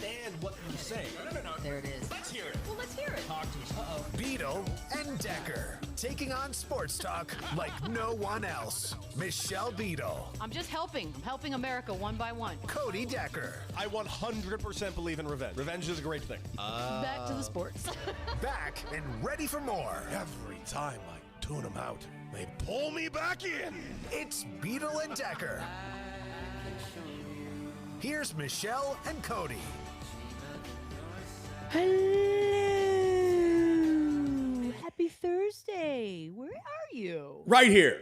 understand what you say. No. There it is. Let's hear it. Well, let's hear it. Talk to us. Uh-oh. Beadle and Decker, taking on sports talk like no one else. Michelle Beadle, I'm just helping. I'm helping America one by one. Cody Decker. I 100% believe in revenge. Revenge is a great thing. Back to the sports. Back and ready for more. Every time I tune them out, they pull me back in. It's Beadle and Decker. Here's Michelle and Cody. Hello. Happy Thursday. Where are you? Right here.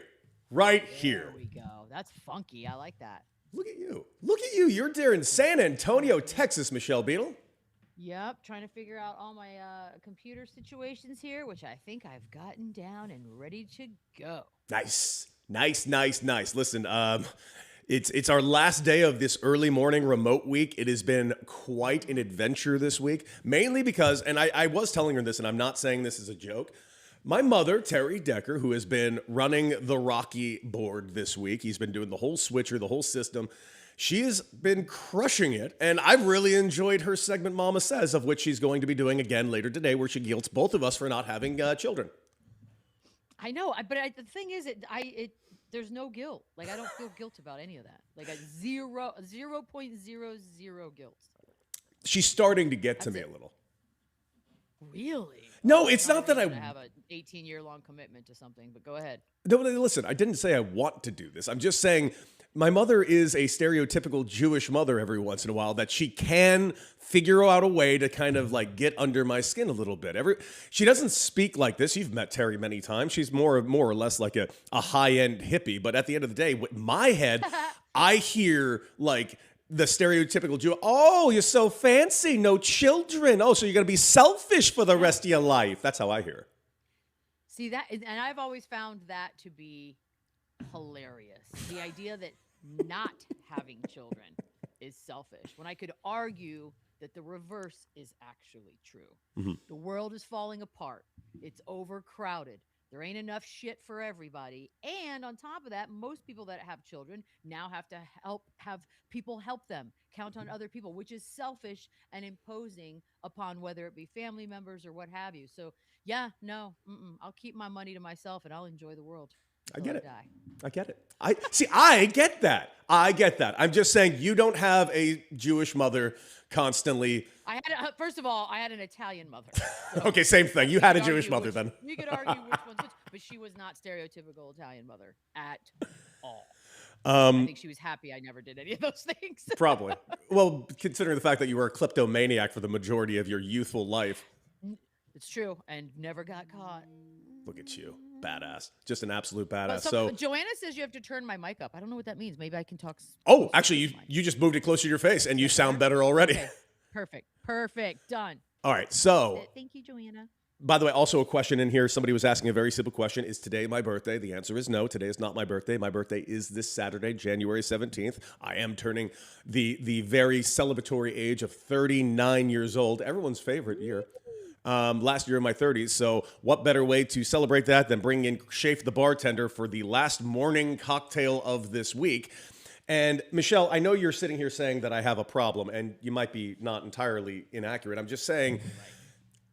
Right There here. we go. That's funky. I like that. Look at you. Look at you. You're there in San Antonio, Texas, Michelle Beadle. Yep, trying to figure out all my computer situations here, which I think I've gotten down and ready to go. Nice. Listen, it's our last day of this early morning remote week. It has been quite an adventure this week, mainly because, and I was telling her this, and I'm not saying this as a joke, my mother, Terry Decker, who has been running the Rocky board this week, he's been doing the whole switcher, the whole system. She has been crushing it, and I've really enjoyed her segment Mama Says, of which she's going to be doing again later today, where she guilts both of us for not having children. I know, but the thing is, there's no guilt. Like, I don't feel guilt about any of that. Like, 0.00 guilt. She's starting to get to me a little. Really? No, it's not that I have an 18-year-long commitment to something, but go ahead. No, listen, I didn't say I want to do this. I'm just saying my mother is a stereotypical Jewish mother every once in a while that she can figure out a way to kind of like get under my skin a little bit. She doesn't speak like this. You've met Terry many times. She's more or less like a high-end hippie. But at the end of the day, with my head, I hear like the stereotypical Jew. Oh, you're so fancy. No children. Oh, so you're going to be selfish for the rest of your life. That's how I hear it. See that, and I've always found that to be hilarious. The idea that not having children is selfish, when I could argue that the reverse is actually true. Mm-hmm. The world is falling apart. It's overcrowded. There ain't enough shit for everybody. And on top of that, most people that have children now have to have people help them, count on other people, which is selfish and imposing upon whether it be family members or what have you. So yeah, no, I'll keep my money to myself and I'll enjoy the world. I get it. Die. I get it. I get that. I'm just saying you don't have a Jewish mother constantly. First of all, I had an Italian mother. So okay, same thing. You had a Jewish mother then. You could argue which one's which, but she was not stereotypical Italian mother at all. I think she was happy I never did any of those things. Probably. Well, considering the fact that you were a kleptomaniac for the majority of your youthful life. It's true, and never got caught. Look at you. Badass. Just an absolute badass. So Joanna says you have to turn my mic up. I don't know what that means. Maybe I can talk. Oh, actually, you just moved it closer to your face, and you sound better already. Okay. Perfect. Done. All right. So, thank you, Joanna. by the way, also a question in here. Somebody was asking a very simple question. Is today my birthday? The answer is no. Today is not my birthday. My birthday is this Saturday, January 17th. I am turning the very celebratory age of 39 years old. Everyone's favorite year. Last year in my 30s. So what better way to celebrate that than bring in Shafe the bartender for the last morning cocktail of this week. And Michelle, I know you're sitting here saying that I have a problem, and you might be not entirely inaccurate. I'm just saying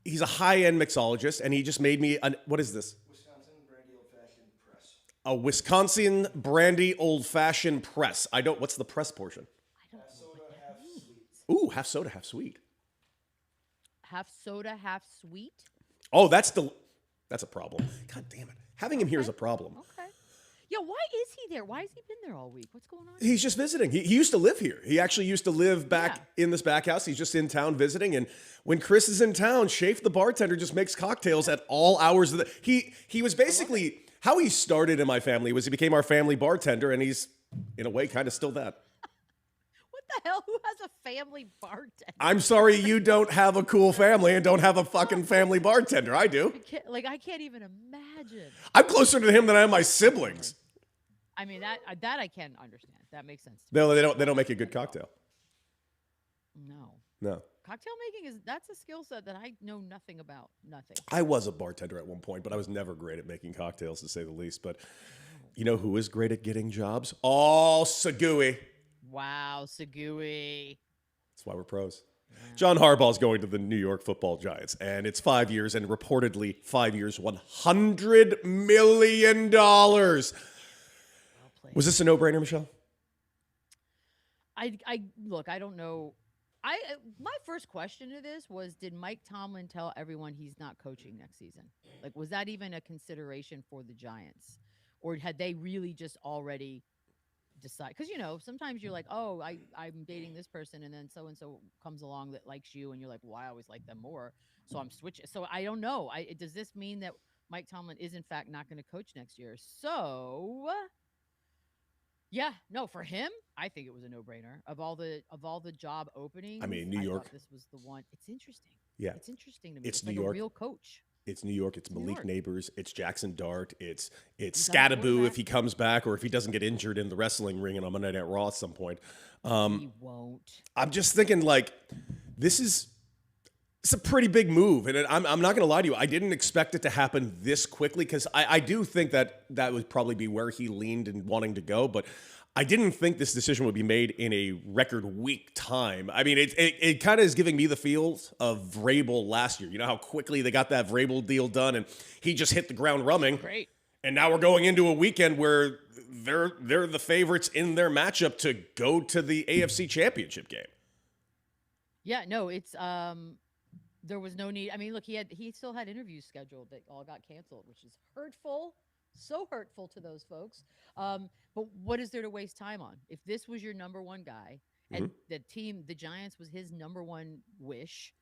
he's a high-end mixologist, and he just made me what is this? Wisconsin Brandy Old Fashioned Press. A Wisconsin Brandy Old Fashioned Press. What's the press portion? Half soda, half sweet. Ooh, half soda, half sweet. Half soda, half sweet. Oh, that's a problem. God damn it. Having him here is a problem. Okay. Yeah, why is he there? Why has he been there all week? What's going on? He's just visiting. He used to live here. He actually used to live back in this back house. He's just in town visiting. And when Chris is in town, Shafe the bartender just makes cocktails at all hours of the... He was basically... How he started in my family was he became our family bartender, and he's, in a way, kind of still that. What the hell? Who has a family bartender? I'm sorry you don't have a cool family and don't have a fucking family bartender. I do. I can't even imagine. I'm closer to him than I am my siblings. I mean, that I can understand. That makes sense. No, they don't make a good cocktail. No. Cocktail making that's a skill set that I know nothing about. Nothing. I was a bartender at one point, but I was never great at making cocktails, to say the least. But you know who is great at getting jobs? Oh, Sagui. Wow, Sagui. That's why we're pros. John Harbaugh's going to the New York Football Giants, and it's 5 years, and reportedly 5 years, $100 million. Well played. Was this a no-brainer, Michelle? I look, I don't know. My first question to this was, did Mike Tomlin tell everyone he's not coaching next season? Like, was that even a consideration for the Giants, or had they really just already decide? Because sometimes you're like, oh, I'm dating this person, and then so and so comes along that likes you, and you're like, well, I always like them more, so I'm switching. So I don't know. Does this mean that Mike Tomlin is in fact not going to coach next year? So yeah, no, for him, I think it was a no-brainer. Of all the job openings, I mean, New York. thought this was the one. It's interesting. Yeah. It's interesting to me. It's Like New York. a real coach. It's New York. It's New Malik York. Neighbors. It's Jackson Dart. It's got a Scadaboo quarterback. if he comes back, or if he doesn't get injured in the wrestling ring and on Monday Night Raw at some point. He won't. I'm just thinking, like, it's a pretty big move, and I'm not going to lie to you. I didn't expect it to happen this quickly, because I do think that would probably be where he leaned in wanting to go, but I didn't think this decision would be made in a record week time. I mean, it kind of is giving me the feels of Vrabel last year. You know how quickly they got that Vrabel deal done, and he just hit the ground running. Great. And now we're going into a weekend where they're the favorites in their matchup to go to the AFC Championship game. Yeah, no, it's there was no need. I mean, look, he still had interviews scheduled that all got canceled, which is hurtful. So hurtful to those folks. But what is there to waste time on? If this was your number one guy and the Giants was his number one wish,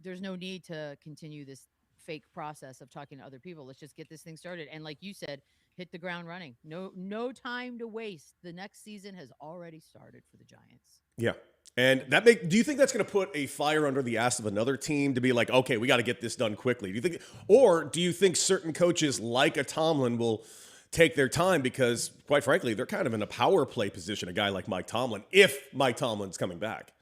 there's no need to continue this fake process of talking to other people. Let's just get this thing started. And like you said, hit the ground running. No time to waste. The next season has already started for the Giants. Yeah. And do you think that's going to put a fire under the ass of another team to be like, okay, we got to get this done quickly? Do you think certain coaches like a Tomlin will take their time because, quite frankly, they're kind of in a power play position, a guy like Mike Tomlin, if Mike Tomlin's coming back?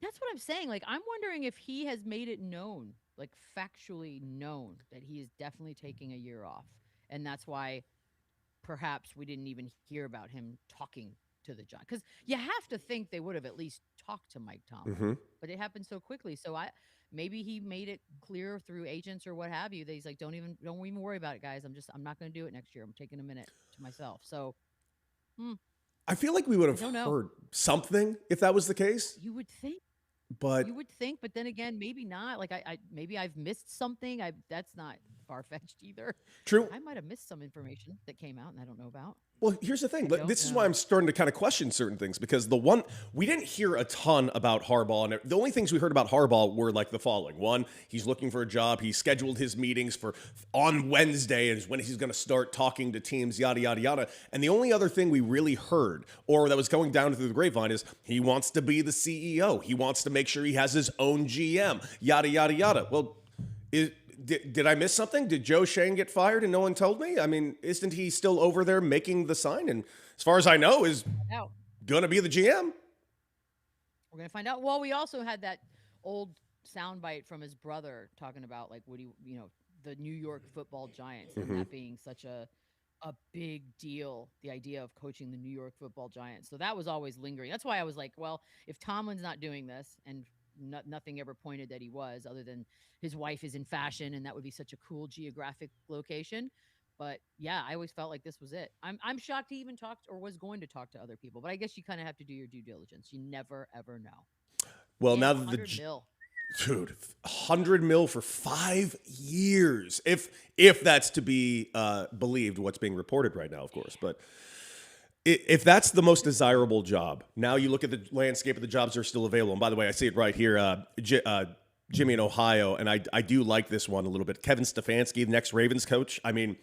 That's what I'm saying. Like, I'm wondering if he has made it known, like factually known, that he is definitely taking a year off. And that's why perhaps we didn't even hear about him talking to the Giants, because you have to think they would have at least talked to Mike Tomlin, but it happened so quickly. So maybe he made it clear through agents or what have you that he's like, don't even worry about it, guys. I'm not going to do it next year. I'm taking a minute to myself. So I feel like we would have heard something if that was the case. You would think, but then again, maybe not. Like maybe I've missed something. That's not far-fetched either. True. I might have missed some information that came out and I don't know about. Well, here's the thing. This is why I'm starting to kind of question certain things, because we didn't hear a ton about Harbaugh, and the only things we heard about Harbaugh were like the following. One, he's looking for a job. He scheduled his meetings on Wednesday, and is when he's going to start talking to teams, yada, yada, yada. And the only other thing we really heard, or that was going down through the grapevine, is he wants to be the CEO. He wants to make sure he has his own GM, yada, yada, yada. Well, did I miss something? Did Joe Shane get fired and no one told me? I mean, isn't he still over there making the sign? And as far as I know, is going to be the GM. We're going to find out. Well, we also had that old soundbite from his brother talking about like the New York Football Giants and that being such a big deal, the idea of coaching the New York Football Giants. So that was always lingering. That's why I was like, well, if Tomlin's not doing this, and nothing ever pointed that he was, other than his wife is in fashion, and that would be such a cool geographic location. But yeah, I always felt like this was it. I'm shocked he even talked or was going to talk to other people. But I guess you kind of have to do your due diligence. You never ever know. Well, and now that dude, $100 million for 5 years, if that's to be believed, what's being reported right now, of course, but. If that's the most desirable job, now you look at the landscape of the jobs that are still available. And by the way, I see it right here, Jimmy in Ohio, and I do like this one a little bit. Kevin Stefanski, the next Ravens coach. I mean,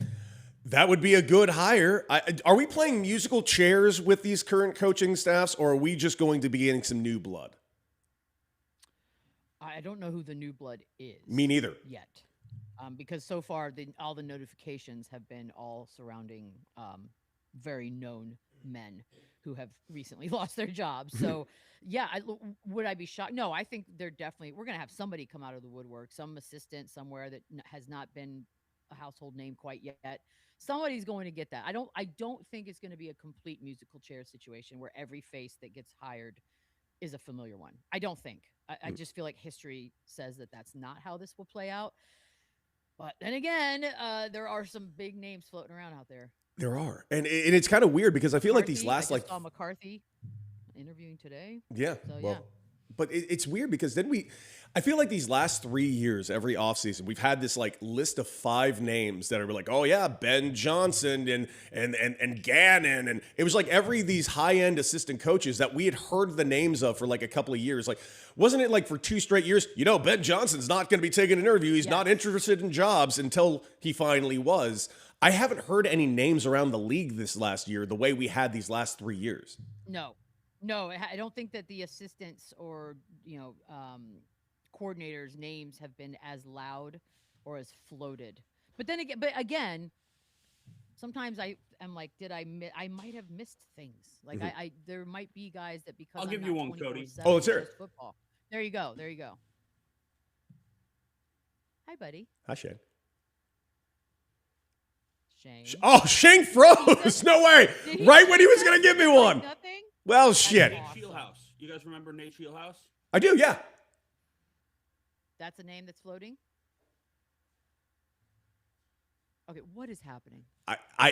that would be a good hire. Are we playing musical chairs with these current coaching staffs, or are we just going to be getting some new blood? I don't know who the new blood is. Me neither. Yet. Because so far, all the notifications have been all surrounding very known men who have recently lost their jobs. So yeah, would I be shocked? No, I think we're going to have somebody come out of the woodwork, some assistant somewhere that has not been a household name quite yet. Somebody's going to get that. I don't think it's going to be a complete musical chair situation where every face that gets hired is a familiar one. I don't think. I just feel like history says that that's not how this will play out. But then again, there are some big names floating around out there. There are, and it's kind of weird because I feel like these McCarthy, last I just saw McCarthy interviewing today. yeah, So, well, yeah. but it's weird because then I feel like these last 3 years, every offseason, we've had this like list of 5 names that are like, oh yeah, Ben Johnson and Gannon, and it was like these high end assistant coaches that we had heard the names of for like a couple of years. Like, wasn't it like for 2 straight years? Ben Johnson's not going to be taking an interview. He's not interested in jobs until he finally was. I haven't heard any names around the league this last year the way we had these last 3 years. No, I don't think that the assistants or coordinators' names have been as loud or as floated. But again, sometimes I am like, I might have missed things. Like there might be guys that because I'll I'm give not you one, Cody. 24/7 Oh, let's hear it. just football. There you go. Hi, buddy. Hi, Shane. Shane. Shane froze. No way. Right when he was going to give me one. Nothing. Well, shit. Nate Shieldhouse. You guys remember Nate Shieldhouse? I do, yeah. That's a name that's floating. Okay, what is happening?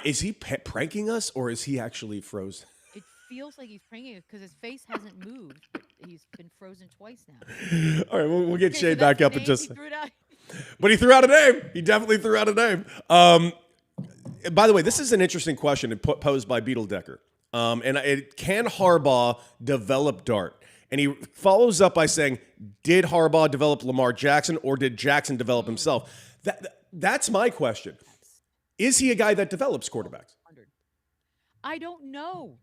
Is he pranking us or is he actually frozen? It feels like he's pranking us because his face hasn't moved, but he's been frozen twice now. All right, we'll get Okay, Shane so back that's up the in name just. he threw it out. But he threw out a name. He definitely threw out a name. By the way, this is an interesting question posed by Beadle Decker. Can Harbaugh develop Dart? And he follows up by saying, did Harbaugh develop Lamar Jackson or did Jackson develop himself? That's my question. Is he a guy that develops quarterbacks? I don't know.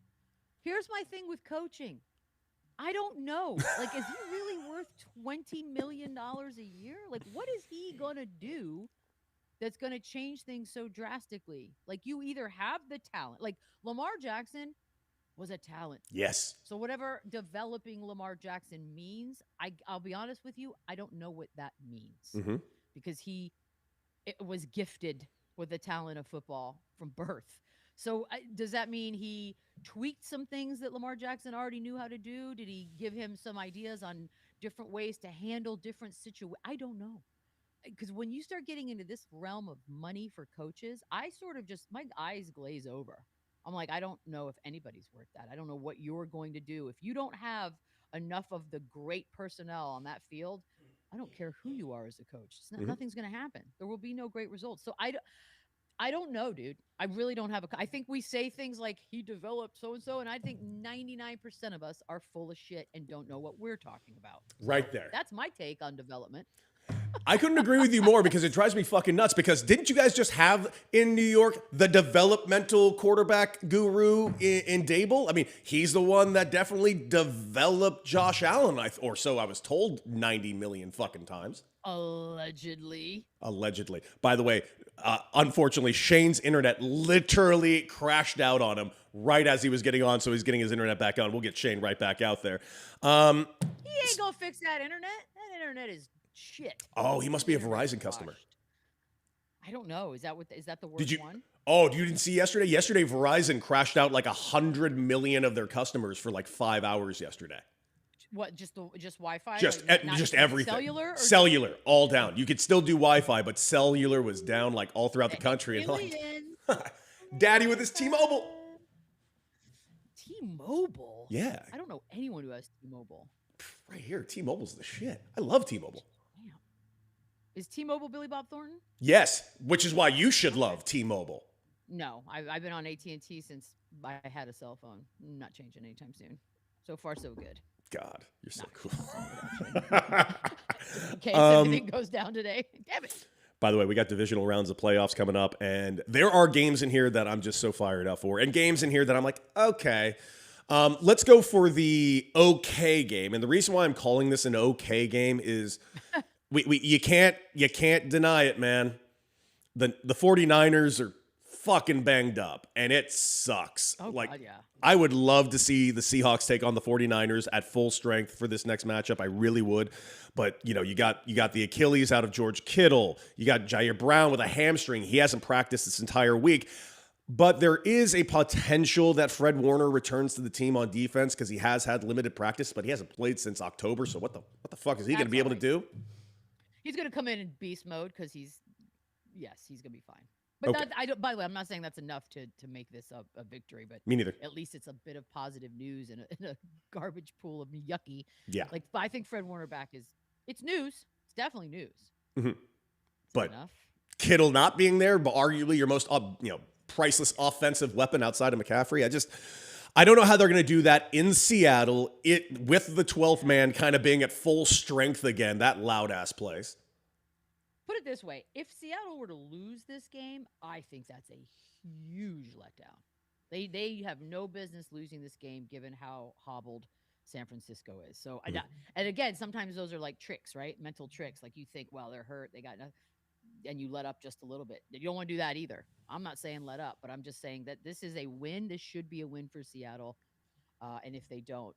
Here's my thing with coaching. I don't know. Like, is he really worth $20 million a year? Like, what is he going to do that's going to change things so drastically? Like, you either have the talent. Like, Lamar Jackson was a talent. Yes. So whatever developing Lamar Jackson means, I'll be honest with you, I don't know what that means. Because he was gifted with the talent of football from birth. So does that mean he tweaked some things that Lamar Jackson already knew how to do? Did he give him some ideas on different ways to handle different situations? I don't know. Because when you start getting into this realm of money for coaches, I sort of my eyes glaze over. I'm like, I don't know if anybody's worth that. I don't know what you're going to do. If you don't have enough of the great personnel on that field, I don't care who you are as a coach. Nothing's going to happen. There will be no great results. So I don't know, dude. I really don't have I think we say things like he developed so-and-so, and I think 99% of us are full of shit and don't know what we're talking about. Right there. That's my take on development. I couldn't agree with you more because it drives me fucking nuts. Because didn't you guys just have in New York the developmental quarterback guru in Dable? I mean, he's the one that definitely developed Josh Allen, or so I was told 90 million fucking times. Allegedly. By the way, unfortunately, Shane's internet literally crashed out on him right as he was getting on, so he's getting his internet back on. We'll get Shane right back out there. He ain't gonna fix that internet. That internet is shit. Oh, he must be a Verizon customer. I don't know. Is that the worst one? Oh, you didn't see yesterday? Yesterday, Verizon crashed out like 100 million of their customers for like 5 hours yesterday. What? Just Wi-Fi? Just Not everything. Cellular? Cellular, all down. You could still do Wi-Fi, but cellular was down like all throughout the country. And Daddy with his T-Mobile. T-Mobile? Yeah. I don't know anyone who has T-Mobile. Right here, T-Mobile's the shit. I love T-Mobile. Damn. Is T-Mobile Billy Bob Thornton? Yes, which is why you should love T-Mobile. No, I've been on AT&T since I had a cell phone. Not changing anytime soon. So far, so good. God, you're so cool. In case everything goes down today. Damn it. By the way, we got divisional rounds of playoffs coming up, and there are games in here that I'm just so fired up for, and games in here that I'm like, okay. Let's go for the okay game, and the reason why I'm calling this an okay game is you can't deny it, man. The 49ers are fucking banged up, and it sucks. Oh, like, God, yeah. I would love to see the Seahawks take on the 49ers at full strength for this next matchup. I really would. But, you got the Achilles out of George Kittle. You got Jair Brown with a hamstring. He hasn't practiced this entire week. But there is a potential that Fred Warner returns to the team on defense because he has had limited practice, but he hasn't played since October. So what the fuck is he going to be able to do? He's going to come in beast mode because he's going to be fine. But Okay. by the way, I'm not saying that's enough to make this a victory, but Me neither. at least it's a bit of positive news in a garbage pool of yucky. Yeah. Like, I think Fred Warner back it's news. It's definitely news. Mm-hmm. But enough. Kittle not being there, but arguably your most priceless offensive weapon outside of McCaffrey. I don't know how they're going to do that in Seattle. With the 12th man kind of being at full strength again. That loud ass place. Put it this way: if Seattle were to lose this game, I think that's a huge letdown. They have no business losing this game, given how hobbled San Francisco is. So, and again, sometimes those are like tricks, right? Mental tricks. Like you think, well, they're hurt, they got nothing, and you let up just a little bit. You don't want to do that either. I'm not saying let up, but I'm just saying that this is a win. This should be a win for Seattle. And if they don't,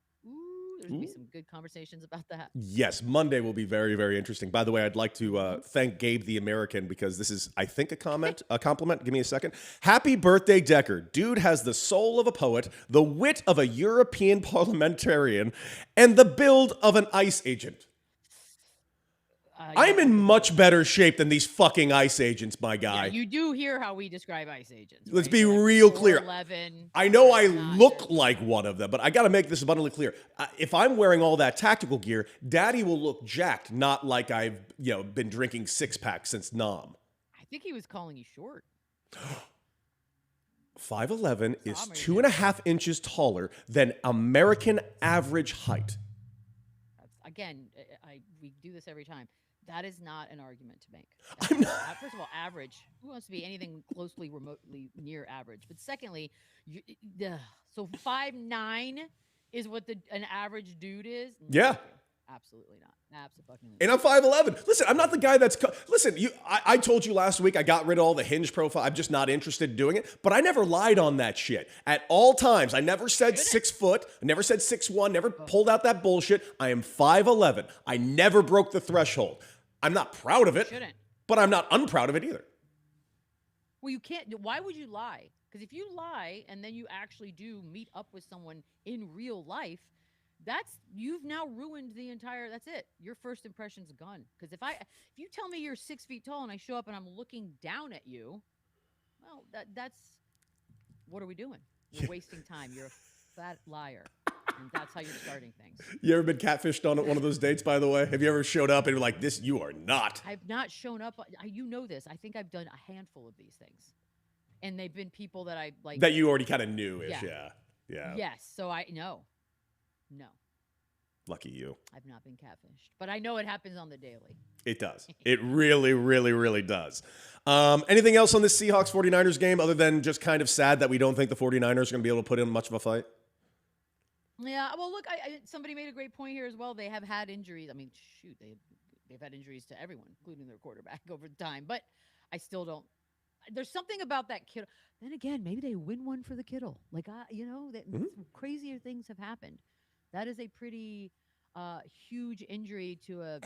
there's going to be some good conversations about that. Yes, Monday will be very, very interesting. By the way, I'd like to thank Gabe the American because this is, I think, a compliment. Give me a second. Happy birthday, Decker. Dude has the soul of a poet, the wit of a European parliamentarian, and the build of an ICE agent. I'm in much better shape than these fucking ICE agents, my guy. Yeah, you do hear how we describe ICE agents. Let's right? be real clear. 4'11". I know I look like one of them, but I got to make this abundantly clear. If I'm wearing all that tactical gear, Daddy will look jacked, not like I've been drinking 6-pack since Nam. I think he was calling you short. 5'11" is 2.5 inches taller than American average height. Again, we do this every time. That is not an argument to make. First of all, average. Who wants to be anything closely, remotely near average? But secondly, so 5'9" is what an average dude is? No, yeah. Absolutely not. Absolutely. And I'm 5'11". Listen, I'm not the guy that's... Listen, I told you last week I got rid of all the hinge profile. I'm just not interested in doing it. But I never lied on that shit. At all times, I never said 6 foot. I never said 6'1", never pulled out that bullshit. I am 5'11". I never broke the threshold. I'm not proud of it, but I'm not unproud of it either. Well, you can't. Why would you lie? Because if you lie and then you actually do meet up with someone in real life, you've now ruined the entire. That's it. Your first impression's gone. Because if you tell me you're 6 feet tall and I show up and I'm looking down at you, well, that's what are we doing? You're wasting time. You're a fat liar. And that's how you're starting things. You ever been catfished on one of those dates, by the way? Have you ever showed up and you're like, this, you are not? I've not shown up. You know this. I think I've done a handful of these things. And they've been people that I like. That you already kind of knew-ish, yeah. Yes. So No. Lucky you. I've not been catfished. But I know it happens on the daily. It does. It really, really, really does. Anything else on this Seahawks 49ers game other than just kind of sad that we don't think the 49ers are going to be able to put in much of a fight? Yeah, well, look, somebody made a great point here as well. They have had injuries. I mean, shoot, they've had injuries to everyone, including their quarterback over time. But I still don't. There's something about that Kittle. Then again, maybe they win one for the Kittle. Like, that crazier things have happened. That is a pretty huge injury to a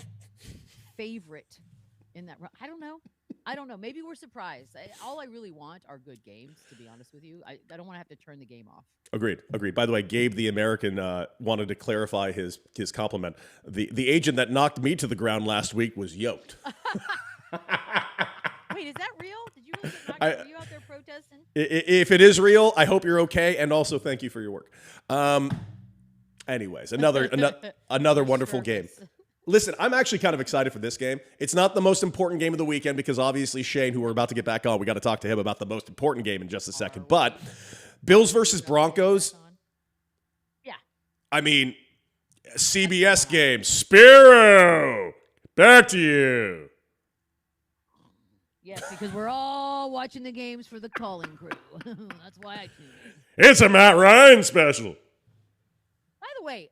favorite in that run. I don't know. Maybe we're surprised. All I really want are good games, to be honest with you. I don't want to have to turn the game off. Agreed. By the way, Gabe the American wanted to clarify his compliment. The agent that knocked me to the ground last week was yoked. Wait, is that real? Did you really get knocked? Were you out there protesting? If it is real, I hope you're okay, and also thank you for your work. Anyways, another wonderful game. Listen, I'm actually kind of excited for this game. It's not the most important game of the weekend because obviously Shane, who we're about to get back on, we got to talk to him about the most important game in just a second. But Bills versus Broncos. Yeah. I mean, CBS game. Spiro, back to you. Yes, because we're all watching the games for the calling crew. That's why I tune in. It's a Matt Ryan special. By the way,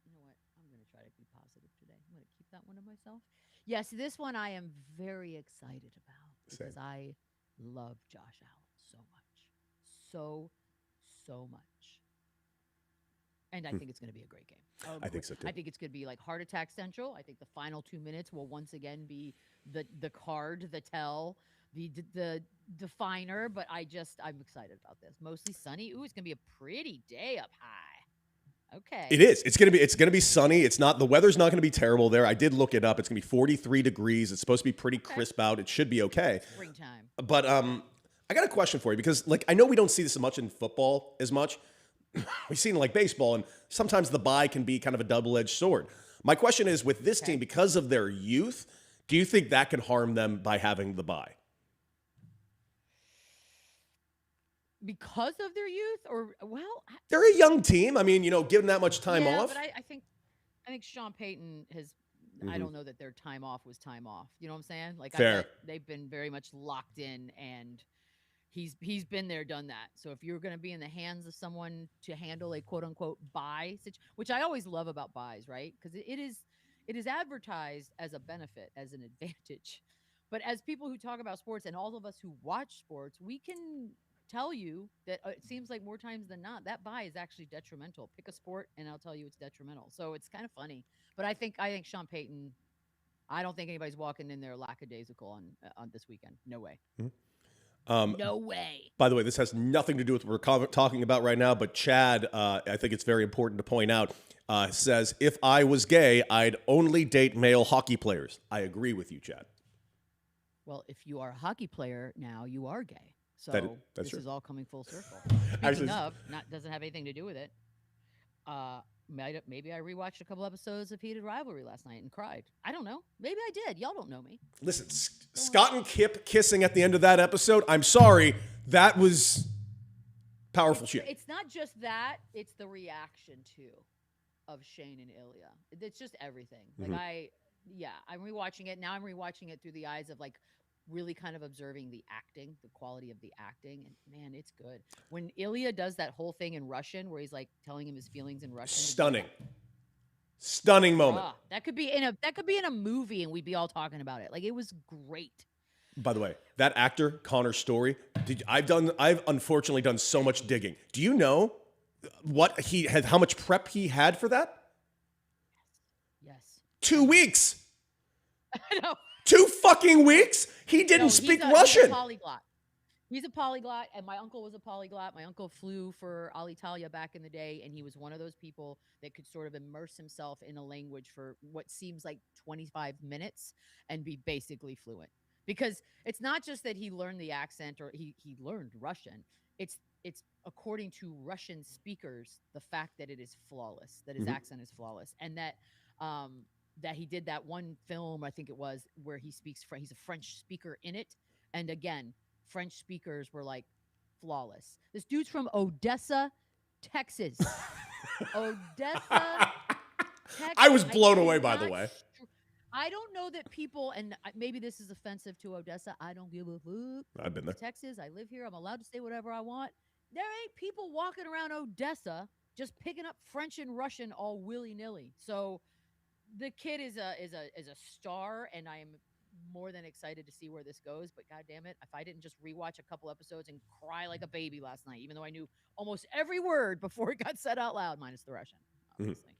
you know what? I'm going to try to be positive today. I'm going to keep that one to myself. Yes, this one I am very excited about because I love Josh Allen so much. So much. And I think it's going to be a great game. I think so too. I think it's going to be like Heart Attack Central. I think the final 2 minutes will once again be the card, the tell the definer, but I'm excited about this. Mostly sunny. Ooh, it's gonna be a pretty day up high. Okay. It is. It's gonna be sunny. It's not the weather's not gonna be terrible there. I did look it up. It's gonna be 43 degrees. It's supposed to be pretty crisp out. It should be okay. Springtime. But I got a question for you because like I know we don't see this much in football as much. We've seen like baseball, and sometimes the bye can be kind of a double-edged sword. My question is, with this team, because of their youth, do you think that can harm them by having the bye? Because of their youth, or They're a young team. I mean, given that much time yeah, off. but I think Sean Payton has. I don't know that their time off was time off. You know what I'm saying? Like, Fair. I bet they've been very much locked in, and he's been there, done that. So if you're going to be in the hands of someone to handle a quote unquote buy situation, which I always love about buys, right? Because it is advertised as a benefit, as an advantage. But as people who talk about sports and all of us who watch sports, we can tell you that it seems like more times than not that buy is actually detrimental. Pick a sport and I'll tell you it's detrimental. So it's kind of funny. But I think Sean Payton. I don't think anybody's walking in there lackadaisical on this weekend. No way. No way. By the way, this has nothing to do with what we're talking about right now, but Chad, I think it's very important to point out, says, if I was gay, I'd only date male hockey players. I agree with you, Chad. Well, if you are a hockey player now, you are gay. So That's this true. is all coming full circle. Actually, Speaking of, doesn't have anything to do with it. Maybe I rewatched a couple episodes of Heated Rivalry last night and cried. I don't know. Maybe I did. Y'all don't know me. Listen, Scott and Kip kissing at the end of that episode, I'm sorry, that was powerful shit. It's not just that, it's the reaction too of Shane and Ilya. It's just everything. Like I'm rewatching it. Now I'm rewatching it through the eyes of like really kind of observing the acting, the quality of the acting, and man, it's good. When Ilya does that whole thing in Russian where he's like telling him his feelings in Russian. Stunning moment. That could be in a movie and we'd be all talking about it. Like, it was great. By the way, that actor, Connor Story, I've unfortunately done so much digging. Do you know how much prep he had for that? Yes. 2 weeks. I know. 2 fucking weeks? He didn't speak Russian. He's a polyglot. He's a polyglot, and my uncle was a polyglot. My uncle flew for Alitalia back in the day, and he was one of those people that could sort of immerse himself in a language for what seems like 25 minutes and be basically fluent. Because it's not just that he learned the accent or he learned Russian. It's according to Russian speakers, the fact that it is flawless, that his accent is flawless, and that he did that one film, I think it was, where he's a French speaker in it. And again, French speakers were like flawless. This dude's from Odessa, Texas. Odessa, Texas. I was blown away, by the way. I don't know that people, and maybe this is offensive to Odessa. I don't give a fuck. I've been there. Texas, I live here. I'm allowed to say whatever I want. There ain't people walking around Odessa just picking up French and Russian all willy-nilly. So the kid is a star, and I am more than excited to see where this goes. But God damn it, if I didn't just rewatch a couple episodes and cry like a baby last night, even though I knew almost every word before it got said out loud, minus the Russian, obviously.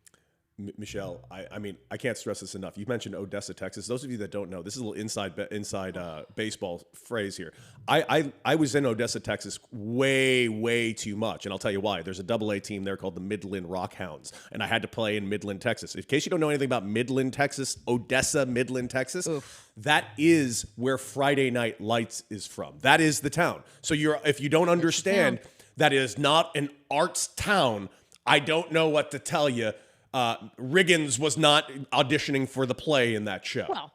Michelle, I mean, I can't stress this enough. You mentioned Odessa, Texas. Those of you that don't know, this is a little inside baseball phrase here. I was in Odessa, Texas way too much, and I'll tell you why. There's a AA team there called the Midland Rockhounds, and I had to play in Midland, Texas. In case you don't know anything about Midland, Texas, Odessa, Midland, Texas, that is where Friday Night Lights is from. That is the town. So if you don't understand that is not an arts town, I don't know what to tell you. Riggins was not auditioning for the play in that show. Well,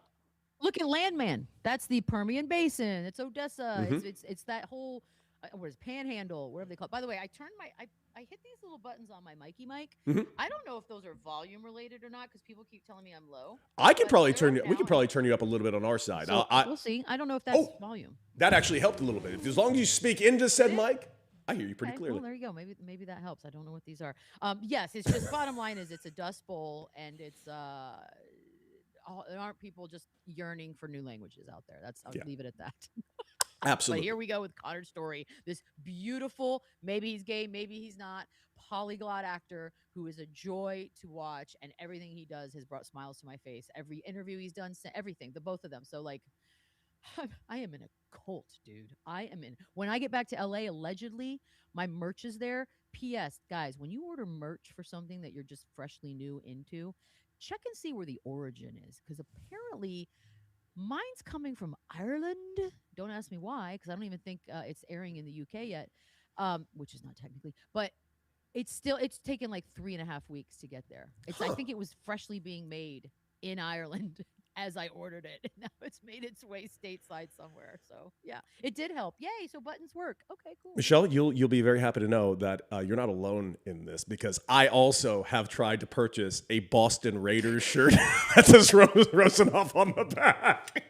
look at Landman. That's the Permian Basin. It's Odessa. It's that whole what is Panhandle, whatever they call it. By the way, I hit these little buttons on my Mikey mic. I don't know if those are volume related or not because people keep telling me I'm low. We can probably turn you up a little bit on our side. So we'll see. I don't know if that's volume. That actually helped a little bit. As long as you speak into said mic, I hear you pretty clearly. Well, there you go. Maybe that helps. I don't know what these are. Yes, it's just bottom line is it's a dust bowl, and it's there aren't people just yearning for new languages out there. I'll leave it at that. Absolutely. But here we go with Connor's story. This beautiful, maybe he's gay, maybe he's not, polyglot actor who is a joy to watch, and everything he does has brought smiles to my face. Every interview he's done, everything, the both of them. So like, I am in a cult, dude. I am in. When I get back to LA, allegedly, my merch is there. P.S. Guys, when you order merch for something that you're just freshly new into, check and see where the origin is. Because apparently, mine's coming from Ireland. Don't ask me why, because I don't even think it's airing in the UK yet, which is not technically. But it's taken like 3.5 weeks to get there. I think it was freshly being made in Ireland as I ordered it. And now it's made its way stateside somewhere. So yeah, it did help. Yay! So buttons work. Okay, cool. Michelle, you'll be very happy to know that you're not alone in this because I also have tried to purchase a Boston Raiders shirt that says Rosenhoff on the back.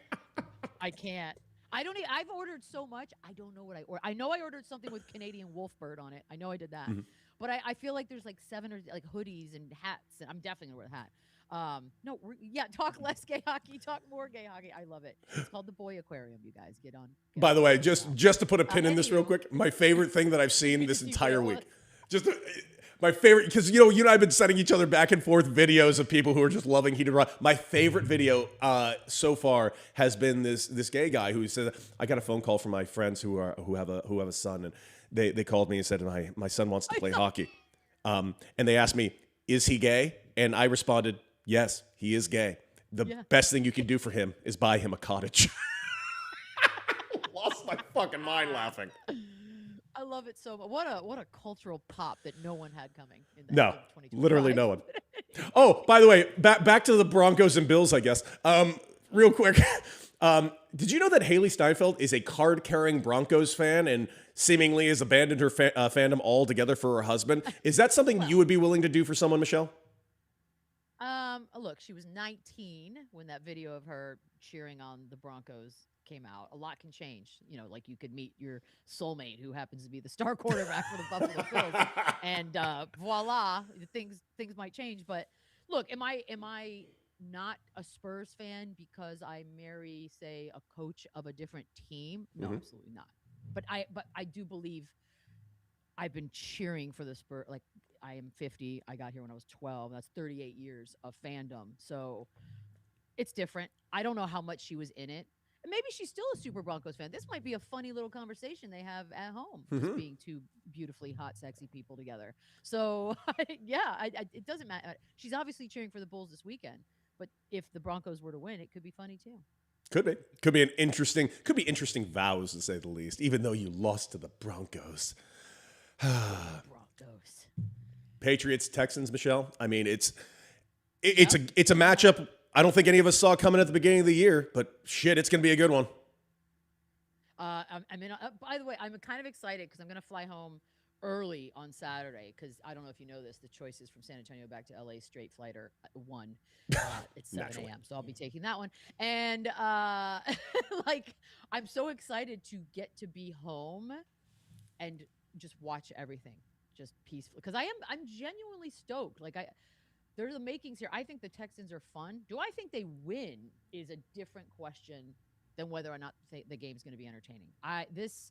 I can't. I don't. I've ordered so much. I don't know what I ordered. I know I ordered something with Canadian Wolfbird on it. I know I did that. But I feel like there's like 7 or like hoodies and hats, and I'm definitely gonna wear a hat. No, talk less gay hockey, talk more gay hockey. I love it. It's called the Boy Aquarium. You guys get on. By the way, just to put a pin in this real quick, my favorite thing that I've seen this entire week, my favorite, because you and I've been sending each other back and forth videos of people who are just loving Heated Rock. My favorite video so far has been this gay guy who said, I got a phone call from my friends who have a son, and they called me and said, my son wants to play hockey, and they asked me, is he gay? And I responded, yes, he is gay. The best thing you can do for him is buy him a cottage. Lost my fucking mind laughing. I love it so much. What a cultural pop that no one had coming. No, literally no one. Oh, by the way, back to the Broncos and Bills, I guess. Real quick, did you know that Haley Steinfeld is a card-carrying Broncos fan and seemingly has abandoned her fandom altogether for her husband? Is that something you would be willing to do for someone, Michelle? Look, she was 19 when that video of her cheering on the Broncos came out. A lot can change. Like you could meet your soulmate who happens to be the star quarterback for the Buffalo Bills, and voila, things might change. But look, am I not a Spurs fan because I marry, say, a coach of a different team? No, absolutely not. But I do believe I've been cheering for the Spurs. Like, I am 50. I got here when I was 12. That's 38 years of fandom. So it's different. I don't know how much she was in it. And maybe she's still a super Broncos fan. This might be a funny little conversation they have at home, just being two beautifully hot, sexy people together. So, it doesn't matter. She's obviously cheering for the Bulls this weekend. But if the Broncos were to win, it could be funny too. Could be interesting vows, to say the least, even though you lost to the Broncos. Broncos. Patriots, Texans, Michelle. I mean, it's a matchup I don't think any of us saw coming at the beginning of the year, but shit, it's going to be a good one. By the way, I'm kind of excited because I'm going to fly home early on Saturday because I don't know if you know this, the choices from San Antonio back to LA straight flight are 1. It's 7 a.m. So I'll be taking that one. And I'm so excited to get to be home and just watch everything just peacefully because I'm genuinely stoked. There's the makings here. I think the Texans are fun. Do I think they win is a different question than whether or not the game's going to be entertaining. This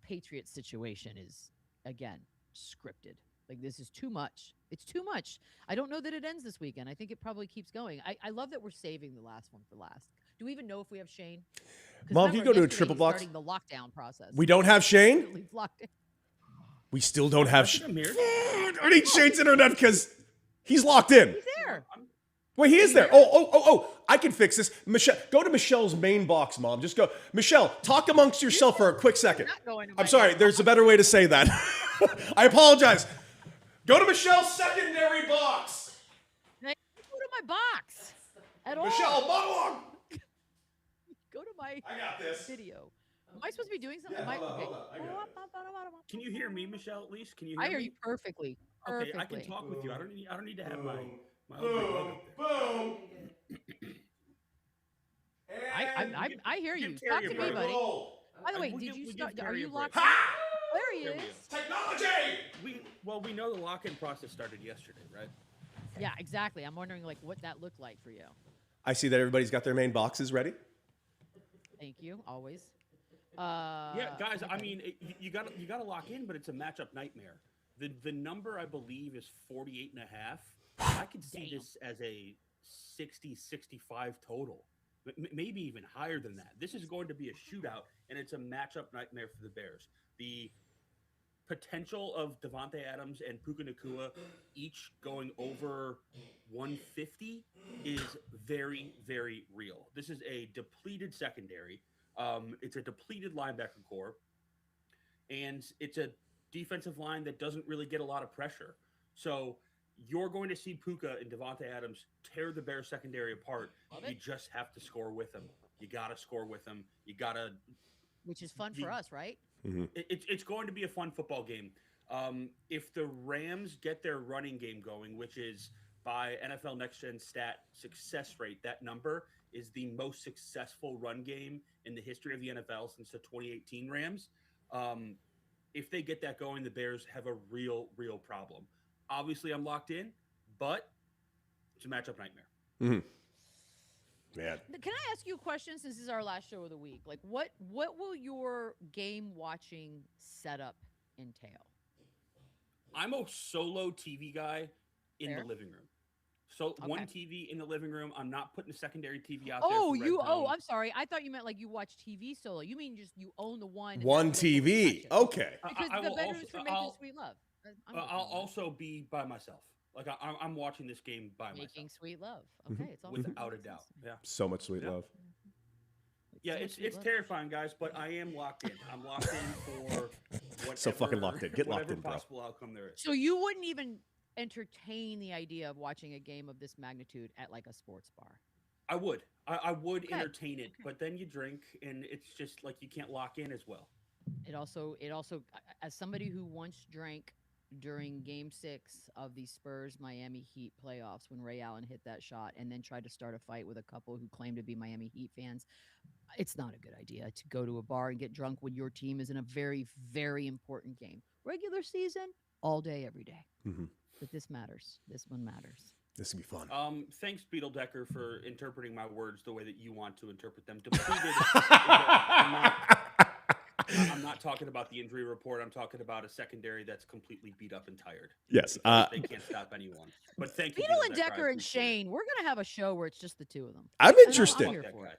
Patriots situation is, again, scripted. Like, this is too much. It's too much. I don't know that it ends this weekend. I think it probably keeps going. I love that we're saving the last one for last. Do we even know if we have Shane? Mom, can you go to a triple box? Starting the lockdown process. We don't have Shane? We still don't have Shane. I need Shane's internet because he's locked in. He's there. Wait, he is there. Oh, I can fix this. Michelle, go to Michelle's main box, Mom. Just go. Michelle, talk amongst yourself for a quick second. I'm sorry, there's a better way to say that. I apologize. Go to Michelle's secondary box. Go to my box at all. Michelle, monologue. Go to my I got this. video. Am I supposed to be doing something? Yeah, hold on. I got it. Can you hear me, Michelle, at least? Can you hear me? I hear you perfectly. Okay, I can talk with you. I don't need to have my Boom. Boom. I hear you. Give Talk Terry to a me, break. buddy. By the way, We did you give start? Are Terry you a break. locked? Ha! There he There we is. Technology. We know the lock-in process started yesterday, right? Yeah, exactly. I'm wondering what that looked like for you. I see that everybody's got their main boxes ready. Thank you. Always. Yeah, guys. I mean, you got to lock in, but it's a matchup nightmare. The number I believe is 48.5. I could see this as a 60-65 total. maybe even higher than that. This is going to be a shootout, and it's a matchup nightmare for the Bears. The potential of Devontae Adams and Puka Nacua each going over 150 is very, very real. This is a depleted secondary. It's a depleted linebacker core, and it's a defensive line that doesn't really get a lot of pressure. So you're going to see Puka and Devontae Adams tear the Bears secondary apart. You just have to score with them. You got to score with them. You got to. Which is fun for us, right? It's going to be a fun football game. If the Rams get their running game going, which is by NFL Next Gen stat success rate, that number is the most successful run game in the history of the NFL since the 2018 Rams. If they get that going, the Bears have a real problem. Obviously, I'm locked in, but it's a matchup nightmare. Mm-hmm. Man. Can I ask you a question since this is our last show of the week? Like, what will your game watching setup entail? I'm a solo TV guy in Fair. the living room. So one TV in the living room. I'm not putting a secondary TV out there. Oh, for Red Zone. I'm sorry. I thought you meant like you watch TV solo. You mean just you own the one. and One that's the TV. watch it. Okay. Because I the will bedroom's also- for making I'll- sweet love. I'll also be by myself. Like I'm watching this game by making myself, sure. Sweet love. Okay, it's all without a doubt. Yeah, So much sweet Yeah. love. yeah. So much It's sweet it's love. terrifying, guys. But I am locked in. I'm locked in for whatever, So fucking locked in. Get locked whatever in, bro. possible outcome there is. So you wouldn't even entertain the idea of watching a game of this magnitude at like a sports bar? I would. I would Okay, entertain it, but then you drink, and it's just like you can't lock in as well. It also, as somebody who once drank during Game 6 of the Spurs Miami Heat playoffs when Ray Allen hit that shot, and then tried to start a fight with a couple who claimed to be Miami Heat fans, it's not a good idea to go to a bar and get drunk when your team is in a very, very important game. Regular season, all day, every day. Mm-hmm. But this matters. This one matters. This will be fun. Thanks, Beadle Decker, for interpreting my words the way that you want to interpret them. Depleted. I'm not talking about the injury report. I'm talking about a secondary that's completely beat up and tired. Yes. They can't stop anyone. But thank you, Beadle and Decker. I Decker and appreciate it. Shane, we're gonna have a show where it's just the two of them. I'm I'm interested. here That for guy. it.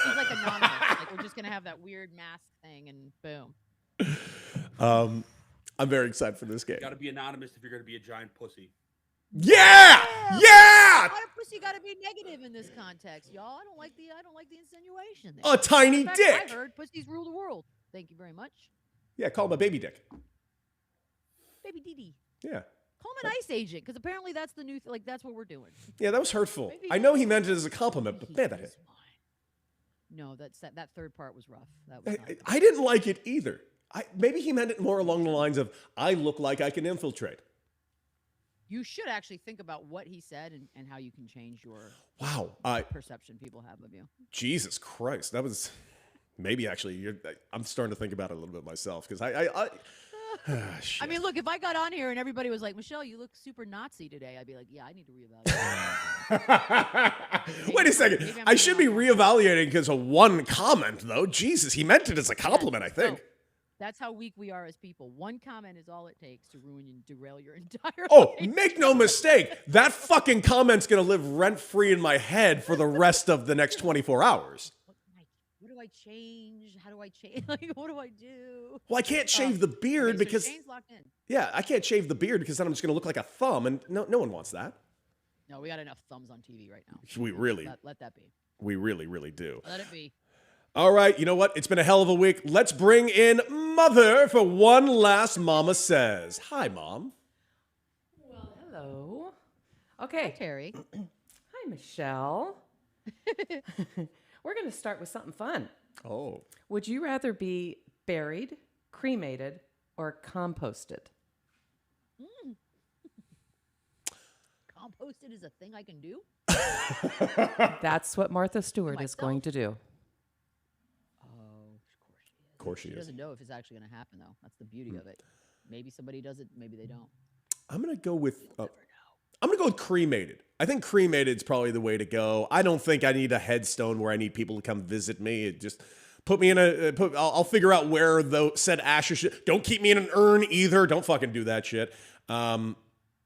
It's like anonymous. Like we're just gonna have that weird mask thing, and boom. I'm very excited for this game. Got to be anonymous if you're going to be a giant pussy. Yeah! Yeah! Why pussy got to be negative in this context, y'all? I don't like the insinuation. A There. tiny In fact, dick. I heard pussies rule the world. Thank you very much, Yeah, call him a baby dick. baby Dee. Yeah. Call him an ice agent, because apparently that's the new like that's what we're doing. Yeah, that was hurtful. Maybe- I know he meant it as a compliment, but man, that hit. No, that third part was rough. That was not good. I didn't like it either. Maybe he meant it more along the lines of, I look like I can infiltrate. You should actually think about what he said and how you can change your Wow. perception people have of you. Jesus Christ. That was maybe actually, I'm starting to think about it a little bit myself because shit. I mean, look, if I got on here and everybody was like, Michelle, you look super Nazi today, I'd be like, yeah, I need to reevaluate. Wait a second. maybe I'm I should be wrong. reevaluating because of one comment, though. Jesus, he meant it as a compliment, I think. No, that's how weak we are as people. One comment is all it takes to ruin and derail your entire Oh, life. make no mistake. That fucking comment's going to live rent-free in my head for the rest of the next 24 hours. What do I change? How do I change? Like, what do I do? Well, I can't shave the beard Okay, so because... Shane's locked in. Yeah, I can't shave the beard because then I'm just going to look like a thumb, and no one wants that. No, we got enough thumbs on TV right now. We really, Let that be. we really, really do. Let it be. All right, you know what? It's been a hell of a week. Let's bring in Mother for one last Mama Says. Hi, Mom. Well, hello. Hi, Okay. Terry. Hi, Michelle. We're going to start with something fun. Oh. Would you rather be buried, cremated, or composted? Composted is a thing I can do? That's what Martha Stewart is Myself? going to do. Oh, Of course she She is. doesn't know if it's actually going to happen, though. That's the beauty of it. Maybe somebody does it, maybe they don't. I'm going to go with... I'm going to go with cremated. I think cremated is probably the way to go. I don't think I need a headstone where I need people to come visit me. It just put me in a... I'll figure out where said ashes should... Don't keep me in an urn either. Don't fucking do that shit.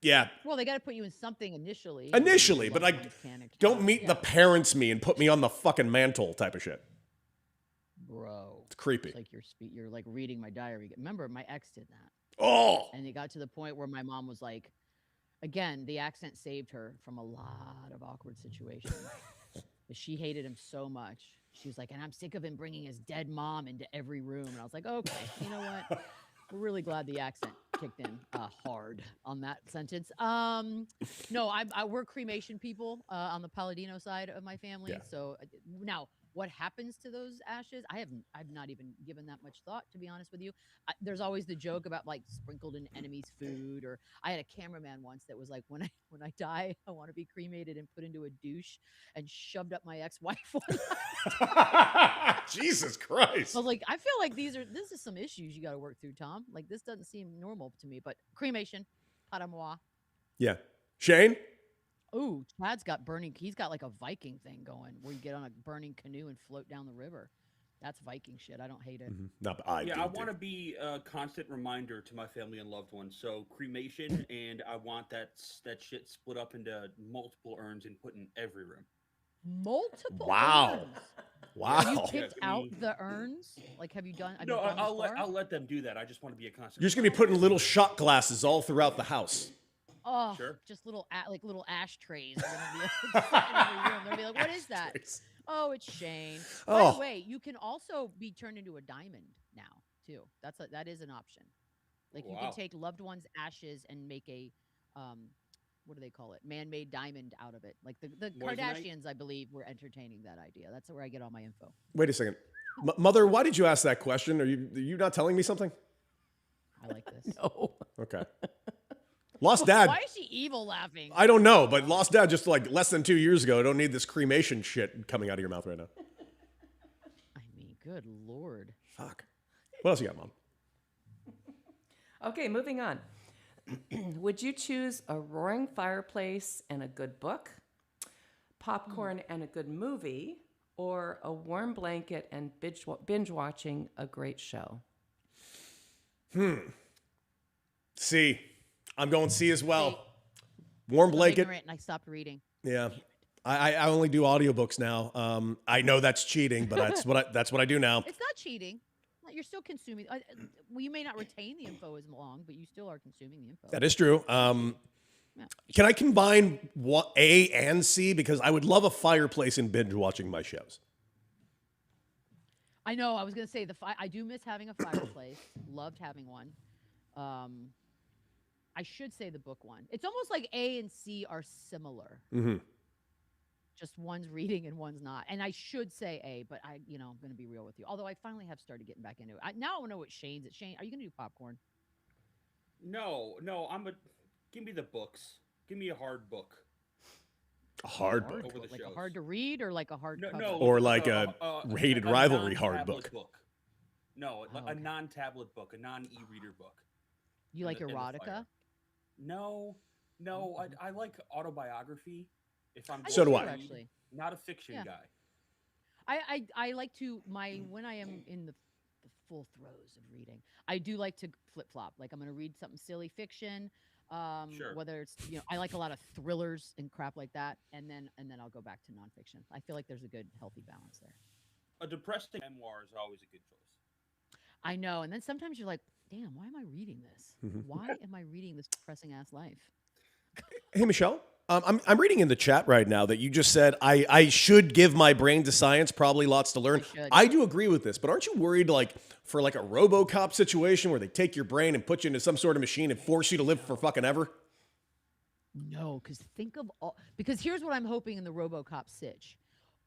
Yeah. Well, they got to put you in something initially. Initially, but Loved like, ones can don't explode. meet Yeah. the parents me and put me on the fucking mantle type of shit. Bro. It's creepy. It's like you're like reading my diary. Remember, my ex did that. Oh. And it got to the point where my mom was like, again, the accent saved her from a lot of awkward situations. But she hated him so much. She was like, and I'm sick of him bringing his dead mom into every room. And I was like, okay, you know what? We're really glad the accent kicked in hard on that sentence. No, we're cremation people on the Palladino side of my family. Yeah. So now, what happens to those ashes? I've not even given that much thought, to be honest with you. There's always the joke about like sprinkled in enemy's food, or I had a cameraman once that was like, when I die, I want to be cremated and put into a douche and shoved up my ex-wife one night. Jesus Christ. I was like, I feel like this is some issues you got to work through, Tom. Like this doesn't seem normal to me, but cremation, pas de moi. Yeah. Shane? Ooh, Chad's got burning. He's got like a Viking thing going where you get on a burning canoe and float down the river. That's Viking shit. I don't hate it. No, but I I want to be a constant reminder to my family and loved ones. So cremation, and I want that shit split up into multiple urns and put in every room. Multiple. Wow. urns. Wow. Have you picked Yeah, out me. the urns? Like, have you done? Have No, you gone this far? I'll let them do that. I just want to be a constant. You're just going to be putting little shot glasses all throughout the house. Oh, Sure. just little little ashtrays. Are gonna be in every room. They'll be like, "What is that?" Oh, it's Shane. By Oh. the way, you can also be turned into a diamond now too. That is an option. Like you Wow. can take loved ones' ashes and make a what do they call it? Man-made diamond out of it. Like the Moissanite? Kardashians, I believe, were entertaining that idea. That's where I get all my info. Wait a second. Mother, why did you ask that question? Are you not telling me something? I like this. Oh. Okay. Lost Dad. Why is she evil laughing? I don't know, but Lost Dad just like less than 2 years ago. Don't need this cremation shit coming out of your mouth right now. I mean, good Lord. Fuck. What else you got, Mom? Okay, moving on. Would you choose a roaring fireplace and a good book, popcorn and a good movie, or a warm blanket and binge watching a great show? C. I'm going C as well. See, Warm I'm blanket. ignorant and I stopped reading. Yeah. I only do audiobooks now. I know that's cheating, but that's what I do now. It's not cheating. You're still consuming. Well, you may not retain the info as long, but you still are consuming the info. That is true. Can I combine A and C? Because I would love a fireplace in binge watching my shows. I know. I was gonna say I do miss having a fireplace. Loved having one. I should say the book one. It's almost like A and C are similar. Mm-hmm. Just one's reading and one's not. And I should say A, but I'm going to be real with you. Although I finally have started getting back into it. Now I want to know what Shane's at. Shane, are you going to do popcorn? No. Give me the books. Give me a hard book. A hard book. Over the Like shows. a hard to read or like a hard cover? No. Or like a hated rivalry hard non-tablet book. No, Oh, a okay. non-tablet book, a non-e-reader book. You like in the erotica? fire. No. I like autobiography. If I'm So do going I. to read, Actually. Not a fiction Yeah. guy. I like to when I am in the full throes of reading, I do like to flip flop. Like I'm going to read something silly fiction, Sure. whether it's I like a lot of thrillers and crap like that, and then I'll go back to nonfiction. I feel like there's a good healthy balance there. A depressing memoir is always a good choice. I know, and then sometimes you're like, damn, why am I reading this? Mm-hmm. Why am I reading this depressing ass life? Hey, Michelle. I'm reading in the chat right now that you just said I should give my brain to science. Probably lots to learn. should. I do agree with this, but aren't you worried for a RoboCop situation where they take your brain and put you into some sort of machine and force you to live for fucking ever? No, because here's what I'm hoping in the RoboCop sitch.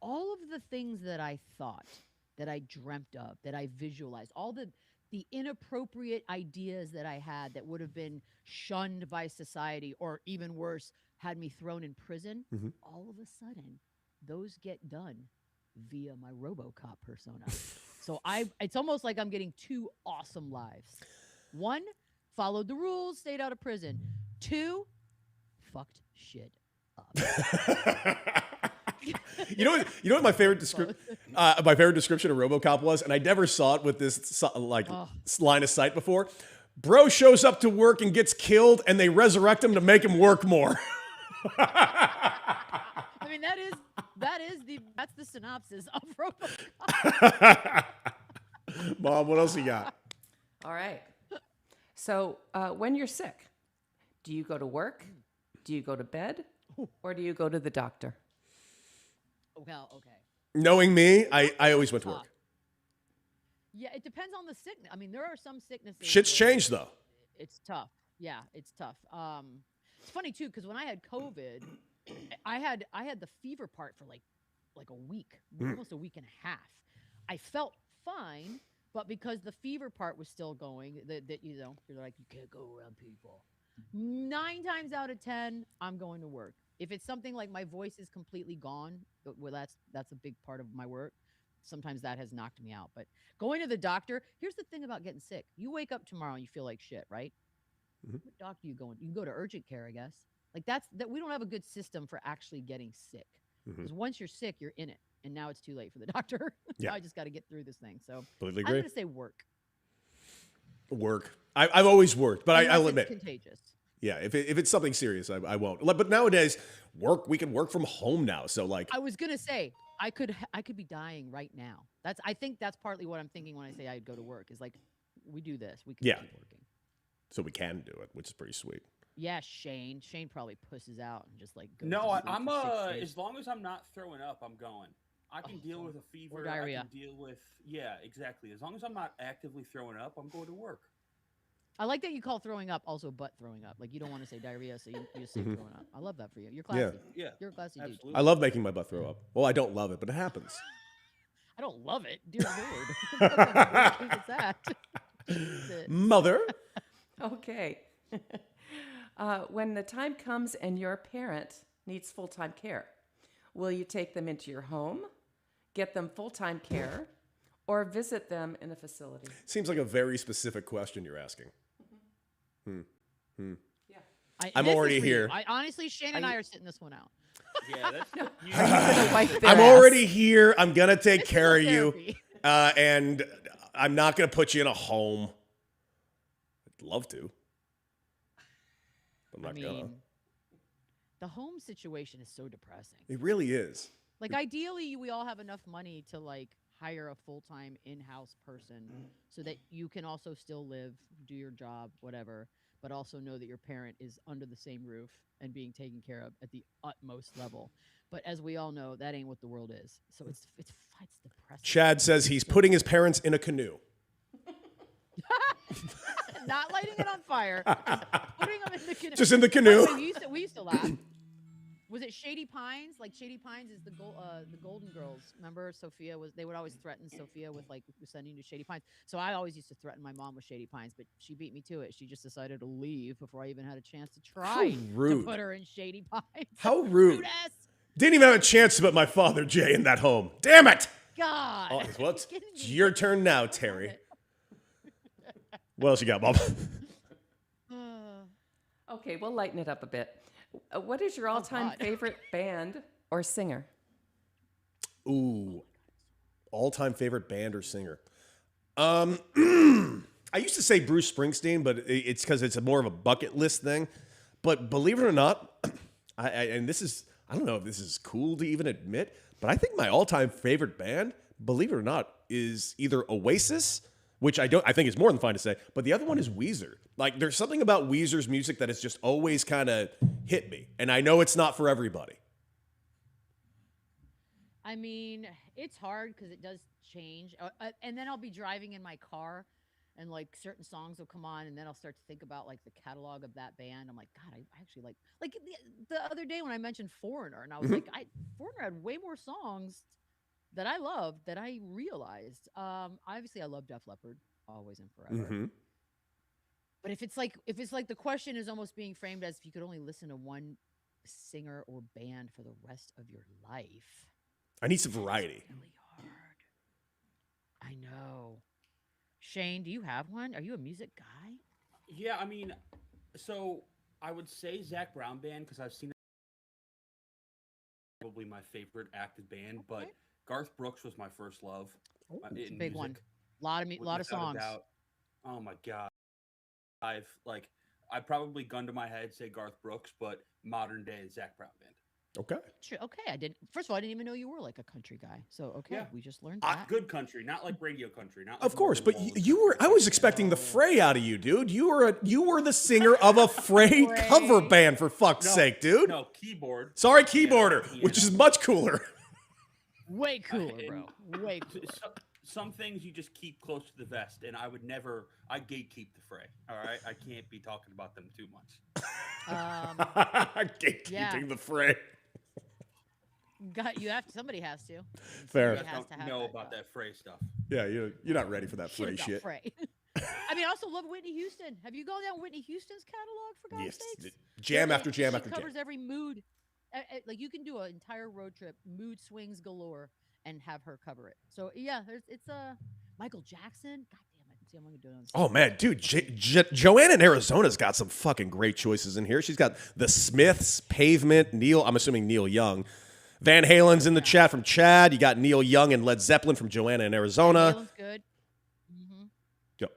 All of the things that I thought, that I dreamt of, that I visualized, all the inappropriate ideas that I had that would have been shunned by society, or even worse, had me thrown in prison, all of a sudden, those get done via my RoboCop persona. So it's almost like I'm getting two awesome lives. One, followed the rules, stayed out of prison. Two, fucked shit up. You know what my favorite description of RoboCop was, and I never saw it with this line of sight before. Bro shows up to work and gets killed, and they resurrect him to make him work more. I mean, that's the synopsis of RoboCop. Mom, what else you got? All right. So when you're sick, do you go to work? Do you go to bed? Or do you go to the doctor? Well, okay. Knowing me, I always went to work. Yeah, it depends on the sickness. I mean, there are some sicknesses. Shit's where changed, though. It's tough. Yeah, it's tough. It's funny too because when I had COVID, I had the fever part for like a week, almost a week and a half. I felt fine, but because the fever part was still going, that you're like you can't go around people. 9 times out of 10, I'm going to work. If it's something like my voice is completely gone, well, that's a big part of my work. Sometimes that has knocked me out. But going to the doctor, here's the thing about getting sick. You wake up tomorrow and you feel like shit, right? What doctor you going? You can go to urgent care, I guess. Like that we don't have a good system for actually getting sick. Because once you're sick, you're in it. And now it's too late for the doctor. Yeah. Now I just got to get through this thing. So Completely I'm agree. going to say work. Work. I've always worked, but I'll admit. It's contagious. Yeah, if it's something serious, I won't. But nowadays, we can work from home now. So like, I was gonna say I could be dying right now. I think that's partly what I'm thinking when I say I'd go to work. Is like we do this, we can keep working. so we can do it, which is pretty sweet. Yeah, Shane probably pusses out and just like goes No, to sleep I'm for 6 days. as long as I'm not throwing up, I'm going. I can deal with a fever. Or diarrhea. I can deal with exactly. As long as I'm not actively throwing up, I'm going to work. I like that you call throwing up also butt throwing up. Like you don't want to say diarrhea, so you just say throwing up. I love that for you. You're classy. Yeah, You're a classy dude. absolutely. I love making my butt throw up. Well, I don't love it, but it happens. I don't love it, dear Lord. What kind of thing is that? Jesus. Mother. Okay. When the time comes and your parent needs full-time care, will you take them into your home, get them full-time care, or visit them in a facility? Seems like a very specific question you're asking. Yeah. I'm This is already for you. here. Honestly, Shane and I are sitting this one out. Yeah, that's Wipe their I'm ass. already here. I'm gonna take This is care of a you, therapy. and I'm not gonna put you in a home. I'd love to. I'm not I gonna. mean, the home situation is so depressing. It really is. Like ideally, we all have enough money to like hire a full-time in-house person so that you can also still live, do your job, whatever, but also know that your parent is under the same roof and being taken care of at the utmost level. But as we all know, that ain't what the world is. So it's depressing. Chad says he's putting his parents in a canoe. Not lighting it on fire, just putting them in the canoe. Just in the By the canoe. way, we used to laugh. Was it Shady Pines? Like Shady Pines is the Golden Girls. Remember, they would always threaten Sophia with like sending to Shady Pines. So I always used to threaten my mom with Shady Pines, but she beat me to it. She just decided to leave before I even had a chance to try to rude. put her in Shady Pines. How rude. Rude-ass. Didn't even have a chance to put my father, Jay, in that home. Damn it. God. Oh, well, it's Kidding me. your turn now, Terry. What else you got, Bob? Okay, we'll lighten it up a bit. What is your all-time God. favorite band or singer? Ooh, all-time favorite band or singer. I used to say Bruce Springsteen, but it's because it's more of a bucket list thing. But believe it or not, I don't know if this is cool to even admit, but I think my all-time favorite band, believe it or not, is either Oasis, which I think is more than fine to say, but the other one is Weezer. Like, there's something about Weezer's music that has just always kind of hit me, and I know it's not for everybody. I mean, it's hard because it does change. And then I'll be driving in my car and like certain songs will come on and then I'll start to think about like the catalog of that band. I'm like, God, I actually like the other day when I mentioned Foreigner and I was like, Foreigner had way more songs that I loved that I realized. Obviously I love Def Leppard, always and forever. Mm-hmm. But if it's like the question is almost being framed as if you could only listen to one singer or band for the rest of your life. I need some variety. Really hard. I know. Shane, do you have one? Are you a music guy? Yeah, I mean, so I would say Zach Brown Band because I've seen it. Probably my favorite active band, but Garth Brooks was my first love. It's a big one. A lot of songs. Oh my God. I'd probably gun to my head say Garth Brooks, but modern day Zach Brown Band. Okay. Sure. Okay, I didn't. First of all, I didn't even know you were like a country guy. So okay, Yeah. we just learned that. Good country, not like radio country. Not like Of course, but Morgan Wallen you were. I country. was expecting the Fray out of you, dude. You were the singer of a Fray Fray. cover band, for fuck's sake, dude. No, keyboard. Sorry, keyboarder, Yeah, which is much cooler. Way cooler, bro. Way cooler. Some things you just keep close to the vest, and I gatekeep the Fray. All right, I can't be talking about them too much. Gatekeeping the Fray. Somebody has to. Fair. Somebody I has to don't have know that, about that Fray stuff. Yeah, you're not ready for that Shit Fray about shit. Fray. I mean, I also love Whitney Houston. Have you gone down Whitney Houston's catalog, for God's sakes? Jam Really, after jam she after jam. covers every mood. Like you can do an entire road trip, mood swings galore, and have her cover it. So yeah, it's Michael Jackson. God damn it! See, I'm gonna do it on. Oh man, dude, Joanna in Arizona's got some fucking great choices in here. She's got the Smiths, Pavement, Neil. I'm assuming Neil Young. Van Halen's in the chat from Chad. You got Neil Young and Led Zeppelin from Joanna in Arizona. Van Halen's good.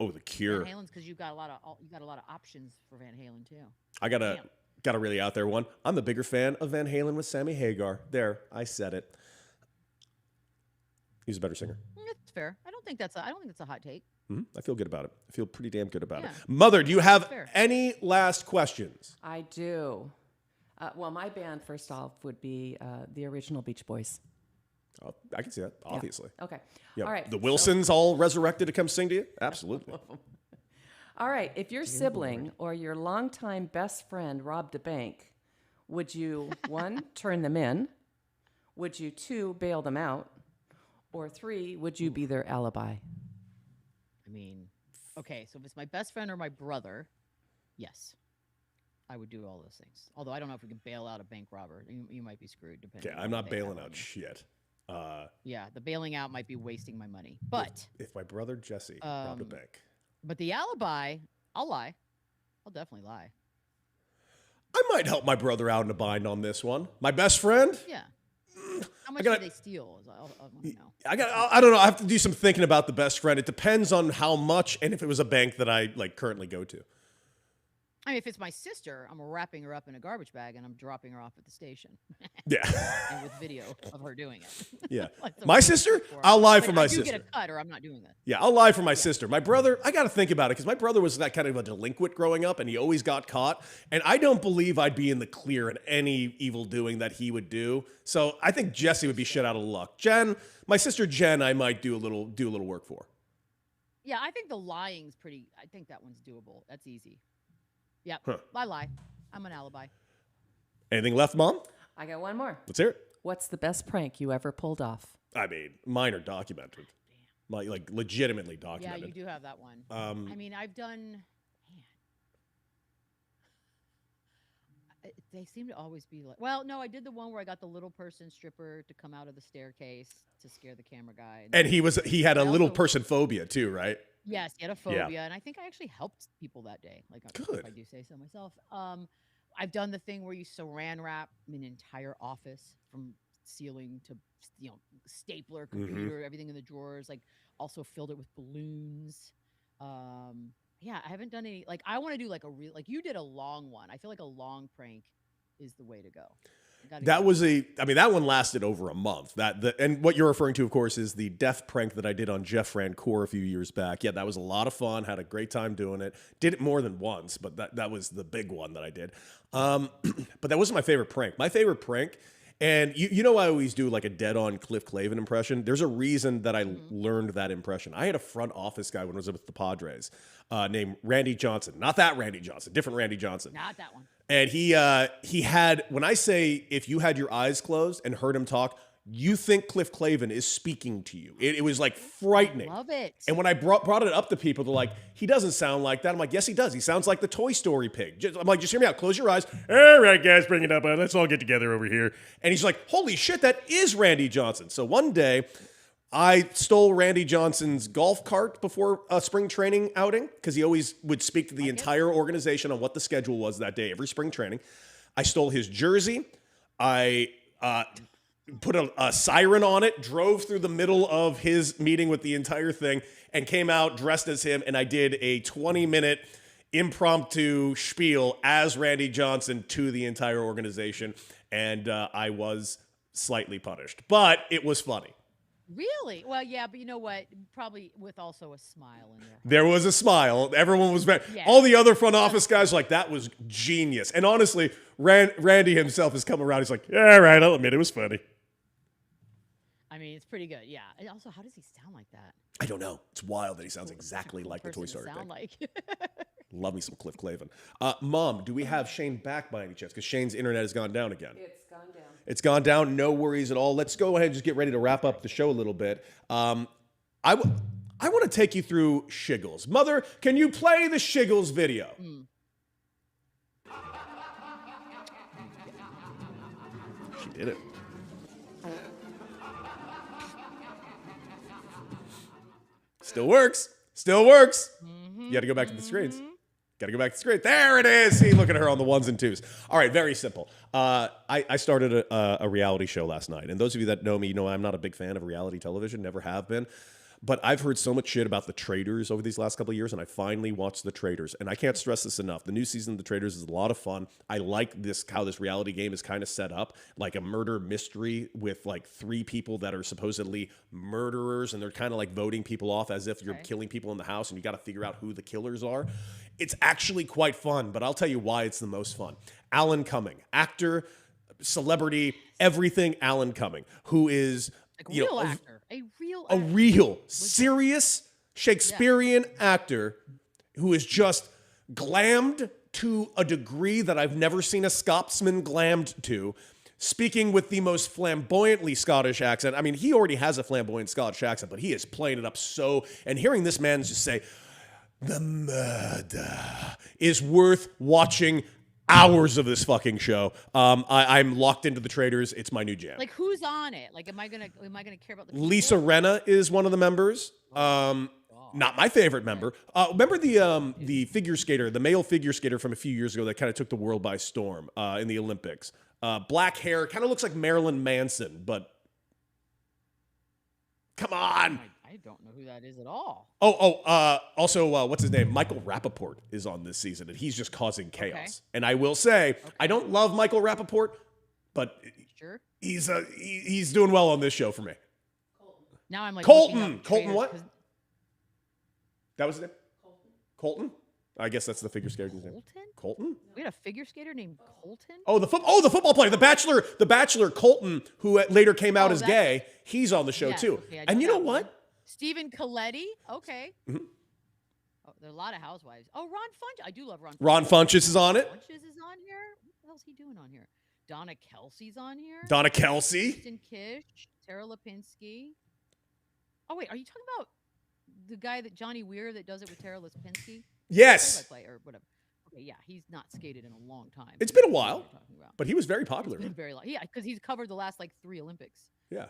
Oh, The Cure. Van Halen's because you got a lot of options for Van Halen too. I got a really out there one. I'm a bigger fan of Van Halen with Sammy Hagar. There, I said it. He's a better singer. That's fair. I don't think that's a hot take. I feel good about it. I feel pretty damn good about it. Yeah. Mother, do you have fair. any last questions? I do. Well, my band, first off, would be the original Beach Boys. Oh, I can see that, obviously. Okay. Yeah. All right. The Wilsons all resurrected to come sing to you? Absolutely. All right. If your sibling or your longtime best friend robbed a bank, would you, 1, turn them in? Would you, 2, bail them out? Or 3, would you be their alibi? I mean, okay, so if it's my best friend or my brother, yes, I would do all those things. Although I don't know if we can bail out a bank robber. You might be screwed. Depending. Okay, on I'm what not they have bailing on out you. shit. Yeah, the bailing out might be wasting my money. But If my brother Jesse robbed a bank. but the alibi, I'll lie. I'll definitely lie. I might help my brother out in a bind on this one. My best friend? Yeah. How much gotta- did they steal? I want to know. I don't know. I have to do some thinking about the best friend. It depends on how much and if it was a bank that I currently go to. I mean, if it's my sister, I'm wrapping her up in a garbage bag and I'm dropping her off at the station. Yeah. And with video of her doing it. Yeah. Like the My one sister? before. I'll lie Like, for my I do sister. get a cut or I'm not doing that. Yeah, I'll lie for my sister. My brother, I got to think about it because my brother was that kind of a delinquent growing up and he always got caught. And I don't believe I'd be in the clear in any evil doing that he would do. So I think Jesse would be shit out of luck. My sister Jen, I might do a little work for. Yeah, I think the lying's pretty. I think that one's doable. That's easy. Yep. Huh. I lie. I'm an alibi. Anything left, Mom? I got one more. Let's hear it. What's the best prank you ever pulled off? I mean, mine are documented. Like legitimately Yeah, documented. you do have that one. I mean, I've done. Man, they seem to always be like. Well, no, I did the one where I got the little person stripper to come out of the staircase to scare the camera guy. And he had a I little also- person phobia too, right? Yes, he had a phobia, and I think I actually helped people that day. Like, Good. if I do say so myself. I've done the thing where you saran wrap an entire office from ceiling to stapler, computer, everything in the drawers. Like, also filled it with balloons. Yeah, I haven't done any. Like, I want to do like a real. Like, you did a long one. I feel like a long prank is the way to go. That one lasted over a month. And what you're referring to, of course, is the death prank that I did on Jeff Francoeur a few years back. Yeah, that was a lot of fun. Had a great time doing it. Did it more than once, but that was the big one that I did. But that wasn't my favorite prank. My favorite prank, and I always do like a dead-on Cliff Clavin impression. There's a reason that I learned that impression. I had a front office guy when I was with the Padres named Randy Johnson. Not that Randy Johnson, different Randy Johnson. Not that one. And he had, when I say if you had your eyes closed and heard him talk, you think Cliff Clavin is speaking to you. It was like frightening. Love it. And when I brought it up to people, they're like, he doesn't sound like that. I'm like, yes, he does. He sounds like the Toy Story pig. I'm like, just hear me out. Close your eyes. All right, guys, bring it up. Let's all get together over here. And he's like, holy shit, that is Randy Johnson. So one day, I stole Randy Johnson's golf cart before a spring training outing because he always would speak to the entire organization on what the schedule was that day, every spring training. I stole his jersey. I put a siren on it, drove through the middle of his meeting with the entire thing, and came out dressed as him, and I did a 20-minute impromptu spiel as Randy Johnson to the entire organization, and I was slightly punished, but it was funny. Really? Well, yeah, but you know what? Probably with also a smile in there. There was a smile. Everyone was very. Yeah. All the other front office guys were like, that was genius. And honestly, Randy himself has come around. He's like, yeah, all right, I'll admit it was funny. I mean, it's pretty good. Yeah. And also, how does he sound like that? I don't know. It's wild that he sounds Cool. exactly Cool like the Toy person to Story sound thing. like. Love me some Cliff Clavin. Mom, do we have Shane back by any chance? Because Shane's internet has gone down again. It's gone down. It's gone down. No worries at all. Let's go ahead and just get ready to wrap up the show a little bit. I want to take you through Shiggles. Mother, can you play the Shiggles video? She did it. Still works. Still works. You got to go back to the screens. Got to go back to the screen. There it is. See, look at her on the ones and twos. All right, very simple. I started a reality show last night. And those of you that know me, you know I'm not a big fan of reality television, never have been. But I've heard so much shit about The Traitors over these last couple of years, and I finally watched The Traitors. And I can't stress this enough. The new season of The Traitors is a lot of fun. I like how this reality game is kind of set up, like a murder mystery with like 3 people that are supposedly murderers, and they're kind of like voting people off as if you're killing people in the house, and you got to figure out who the killers are. It's actually quite fun, but I'll tell you why it's the most fun. Alan Cumming, actor, celebrity, everything Alan Cumming, who is... Like a real actor. A real, serious Shakespearean actor who is just glammed to a degree that I've never seen a Scotsman glammed to, speaking with the most flamboyantly Scottish accent. I mean, he already has a flamboyant Scottish accent, but he is playing it up so... And hearing this man just say, the murder is worth watching hours of this fucking show. I'm locked into The Traitors. It's my new jam. Like, who's on it? Like, am I gonna care about the people? Lisa Rinna is one of the members. Not my favorite member. Remember the figure skater, the male figure skater from a few years ago that kind of took the world by storm in the Olympics. Black hair, kind of looks like Marilyn Manson, but come on. I don't know who that is at all. Also, what's his name? Michael Rappaport is on this season, and he's just causing chaos. Okay. And I will say, I don't love Michael Rappaport, but he's doing well on this show for me. Now I'm like Colton what? That was his name? Colton? I guess that's the figure skater's name. Colton? We had a figure skater named Colton? Oh, the football player, the Bachelor Colton, who later came out as gay. He's on the show too. Okay, and you know what? Stephen Coletti. Okay. Mm-hmm. Oh, there are a lot of housewives. Oh, Ron Funches. I do love Ron Funches. Ron Funches is on it. Funches is on here. What the hell's he doing on here? Donna Kelsey's on here. Donna Kelsey. Kristen Kish. Tara Lipinski. Oh, wait. Are you talking about the guy that Johnny Weir that does it with Tara Lipinski? Yes. Or whatever. Okay, yeah. He's not skated in a long time. It's been a while. But he was very popular. It's been very long. Yeah, because he's covered the last 3 Olympics. Yeah.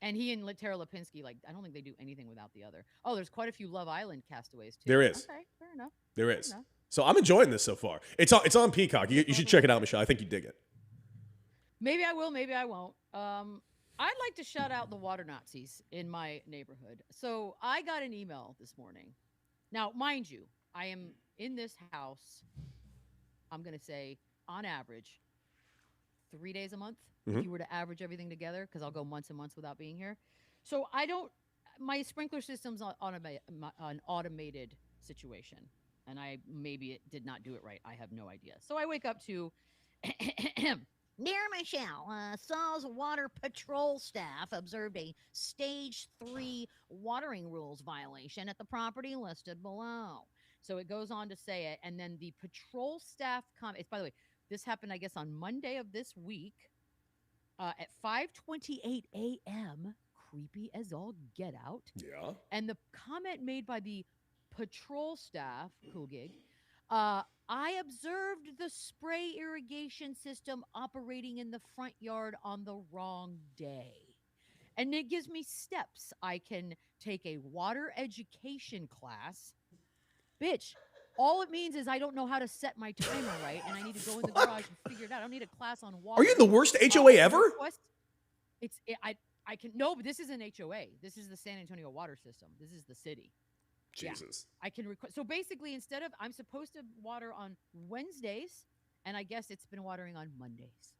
And he and Tara Lipinski, I don't think they do anything without the other. Oh, there's quite a few Love Island castaways, too. There is. Okay, fair enough. There is. So I'm enjoying this so far. It's on Peacock. You should check it out, Michelle. I think you dig it. Maybe I will, maybe I won't. I'd like to shout out the water Nazis in my neighborhood. So I got an email this morning. Now, mind you, I am in this house, I'm going to say, on average, 3 days a month. Mm-hmm. If you were to average everything together, because I'll go months and months without being here. So my sprinkler system's an automated situation. And maybe it did not do it right. I have no idea. So I wake up to, Dear Michelle, Saul's Water Patrol staff observed a Stage 3 watering rules violation at the property listed below. So it goes on to say it. And then the patrol staff comments, by the way, this happened, I guess, on Monday of this week. At 5:28 a.m., creepy as all get out. Yeah. And the comment made by the patrol staff, cool gig, I observed the spray irrigation system operating in the front yard on the wrong day. And it gives me steps. I can take a water education class. Bitch. All it means is I don't know how to set my timer right, and I need to go in the garage and figure it out. I don't need a class on water. Are you the worst HOA ever? I can no, but this isn't HOA. This is the San Antonio water system. This is the city. Jesus. I can request. So basically, instead of I'm supposed to water on Wednesdays, and I guess it's been watering on Mondays.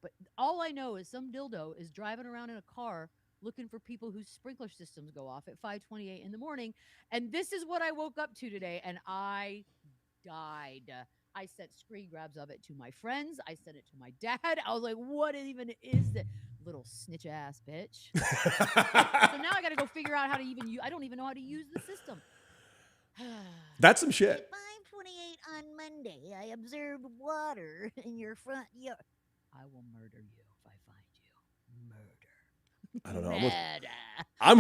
But all I know is some dildo is driving around in a car looking for people whose sprinkler systems go off at 5:28 in the morning, and this is what I woke up to today, and I died. I sent screen grabs of it to my friends. I sent it to my dad. I was like, "What even is that little snitch ass bitch?" So now I got to go figure out how to even use. I don't even know how to use the system. That's some shit. At 5:28 on Monday, I observed water in your front yard. I will murder you if I find you. Murder. I don't know. Murder. I'm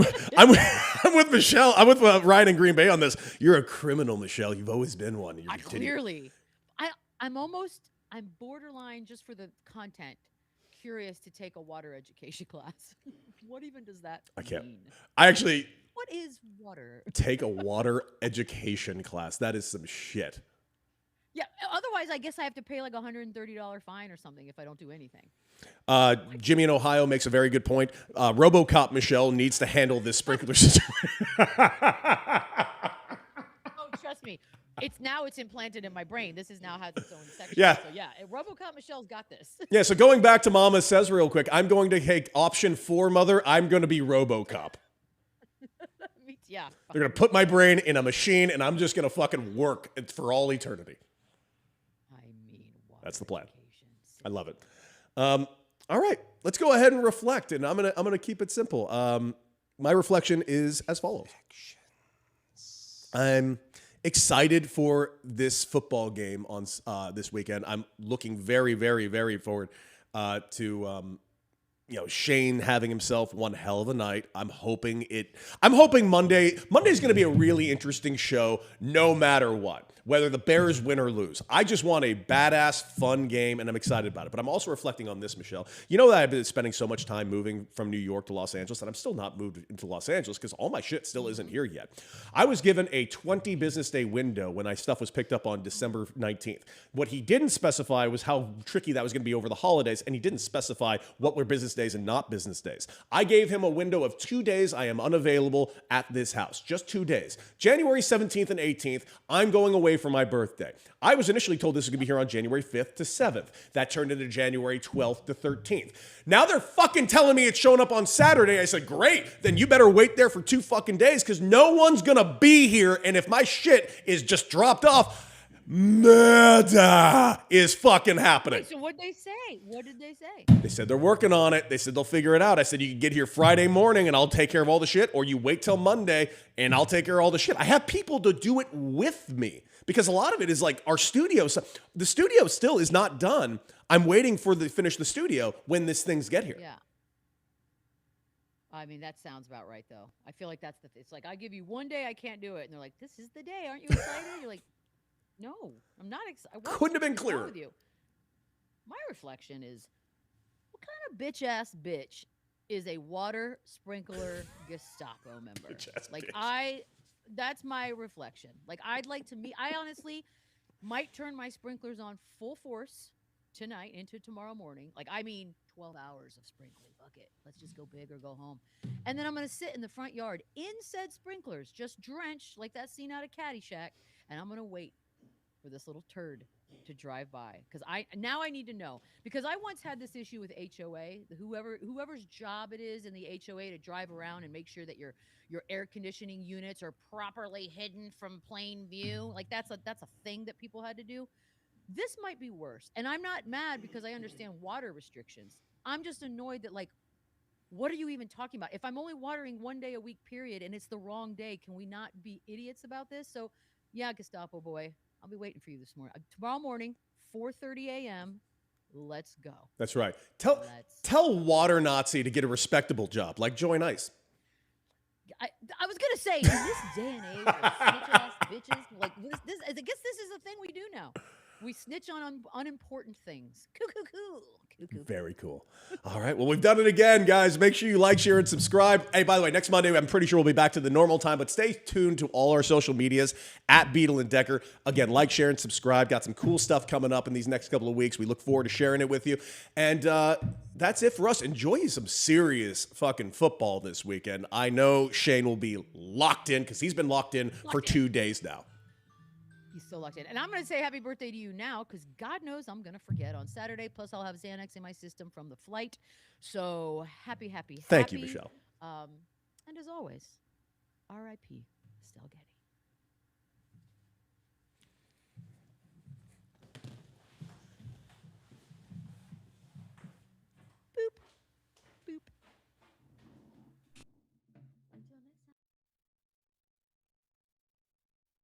with Michelle. I'm with Ryan in Green Bay on this. You're a criminal, Michelle. You've always been one. You continue. Clearly. I'm borderline, just for the content, curious to take a water education class. What even does that I can't. mean? I actually What is water? take a water education class. That is some shit. Yeah, otherwise I guess I have to pay like $130 fine or something if I don't do anything. Jimmy in Ohio makes a very good point. RoboCop Michelle needs to handle this sprinkler system. Oh, trust me. It's implanted in my brain. This is now has its own section. Yeah. So yeah, RoboCop Michelle's got this. Yeah, so going back to Mama Says real quick, I'm going to take option 4, Mother. I'm going to be RoboCop. Yeah. They're going to put my brain in a machine, and I'm just going to fucking work for all eternity. I mean, water That's the plan. educations. I love it. All right, let's go ahead and reflect, and I'm gonna keep it simple. My reflection is as follows. I'm excited for this football game on this weekend. I'm looking very, very, very forward to Shane having himself one hell of a night. I'm hoping Monday's going to be a really interesting show no matter what, whether the Bears win or lose. I just want a badass, fun game, and I'm excited about it. But I'm also reflecting on this, Michelle. You know that I've been spending so much time moving from New York to Los Angeles, and I'm still not moved into Los Angeles because all my shit still isn't here yet. I was given a 20 business day window when my stuff was picked up on December 19th. What he didn't specify was how tricky that was going to be over the holidays, and he didn't specify what were business days and not business days. I gave him a window of 2 days I am unavailable at this house. Just 2 days. January 17th and 18th, I'm going away for my birthday. I was initially told this was going to be here on January 5th to 7th. That turned into January 12th to 13th. Now they're fucking telling me it's showing up on Saturday. I said, great, then you better wait there for 2 fucking days because no one's going to be here, and if my shit is just dropped off, murder is fucking happening. Wait, so what did they say? What did they say? They said they're working on it. They said they'll figure it out. I said you can get here Friday morning and I'll take care of all the shit, or you wait till Monday and I'll take care of all the shit. I have people to do it with me because a lot of it is like our studio. The studio still is not done. I'm waiting for the finish the studio when this things get here. Yeah. I mean, that sounds about right, though. I feel like it's like, I give you 1 day, I can't do it. And they're like, this is the day. Aren't you excited? You're like, no, I'm not excited. Couldn't have been clearer. With you. My reflection is, what kind of bitch-ass bitch is a water sprinkler Gestapo member? Bitch-ass Like, bitch. that's my reflection. Like, I'd like to meet, I honestly might turn my sprinklers on full force tonight into tomorrow morning. Like, I mean, 12 hours of sprinkling. Fuck it. Let's just go big or go home. And then I'm going to sit in the front yard in said sprinklers, just drenched like that scene out of Caddyshack. And I'm going to wait for this little turd to drive by, because I need to know, because I once had this issue with HOA. Whoever's job it is in the HOA to drive around and make sure that your air conditioning units are properly hidden from plain view. Like that's a thing that people had to do. This might be worse, and I'm not mad because I understand water restrictions. I'm just annoyed that, like, what are you even talking about? If I'm only watering 1 day a week period and it's the wrong day, can we not be idiots about this? So yeah, Gestapo boy, I'll be waiting for you this morning. Tomorrow morning, 4:30 a.m. Let's go. That's right. Tell Water Nazi to get a respectable job, like Join Ice. I was gonna say, in this day and age, of snitch-ass bitches, like this, I guess this is a thing we do now. We snitch on unimportant things. Cool. Very cool. All right. Well, we've done it again, guys. Make sure you like, share, and subscribe. Hey, by the way, next Monday, I'm pretty sure we'll be back to the normal time, but stay tuned to all our social medias at Beadle and Decker. Again, like, share, and subscribe. Got some cool stuff coming up in these next couple of weeks. We look forward to sharing it with you. And that's it for us. Enjoy you some serious fucking football this weekend. I know Shane will be locked in because he's been locked in for 2 days now. He's so locked in. And I'm going to say happy birthday to you now because God knows I'm going to forget on Saturday. Plus, I'll have Xanax in my system from the flight. So happy. Thank you, Michelle. And as always, R.I.P. Estelle Getty.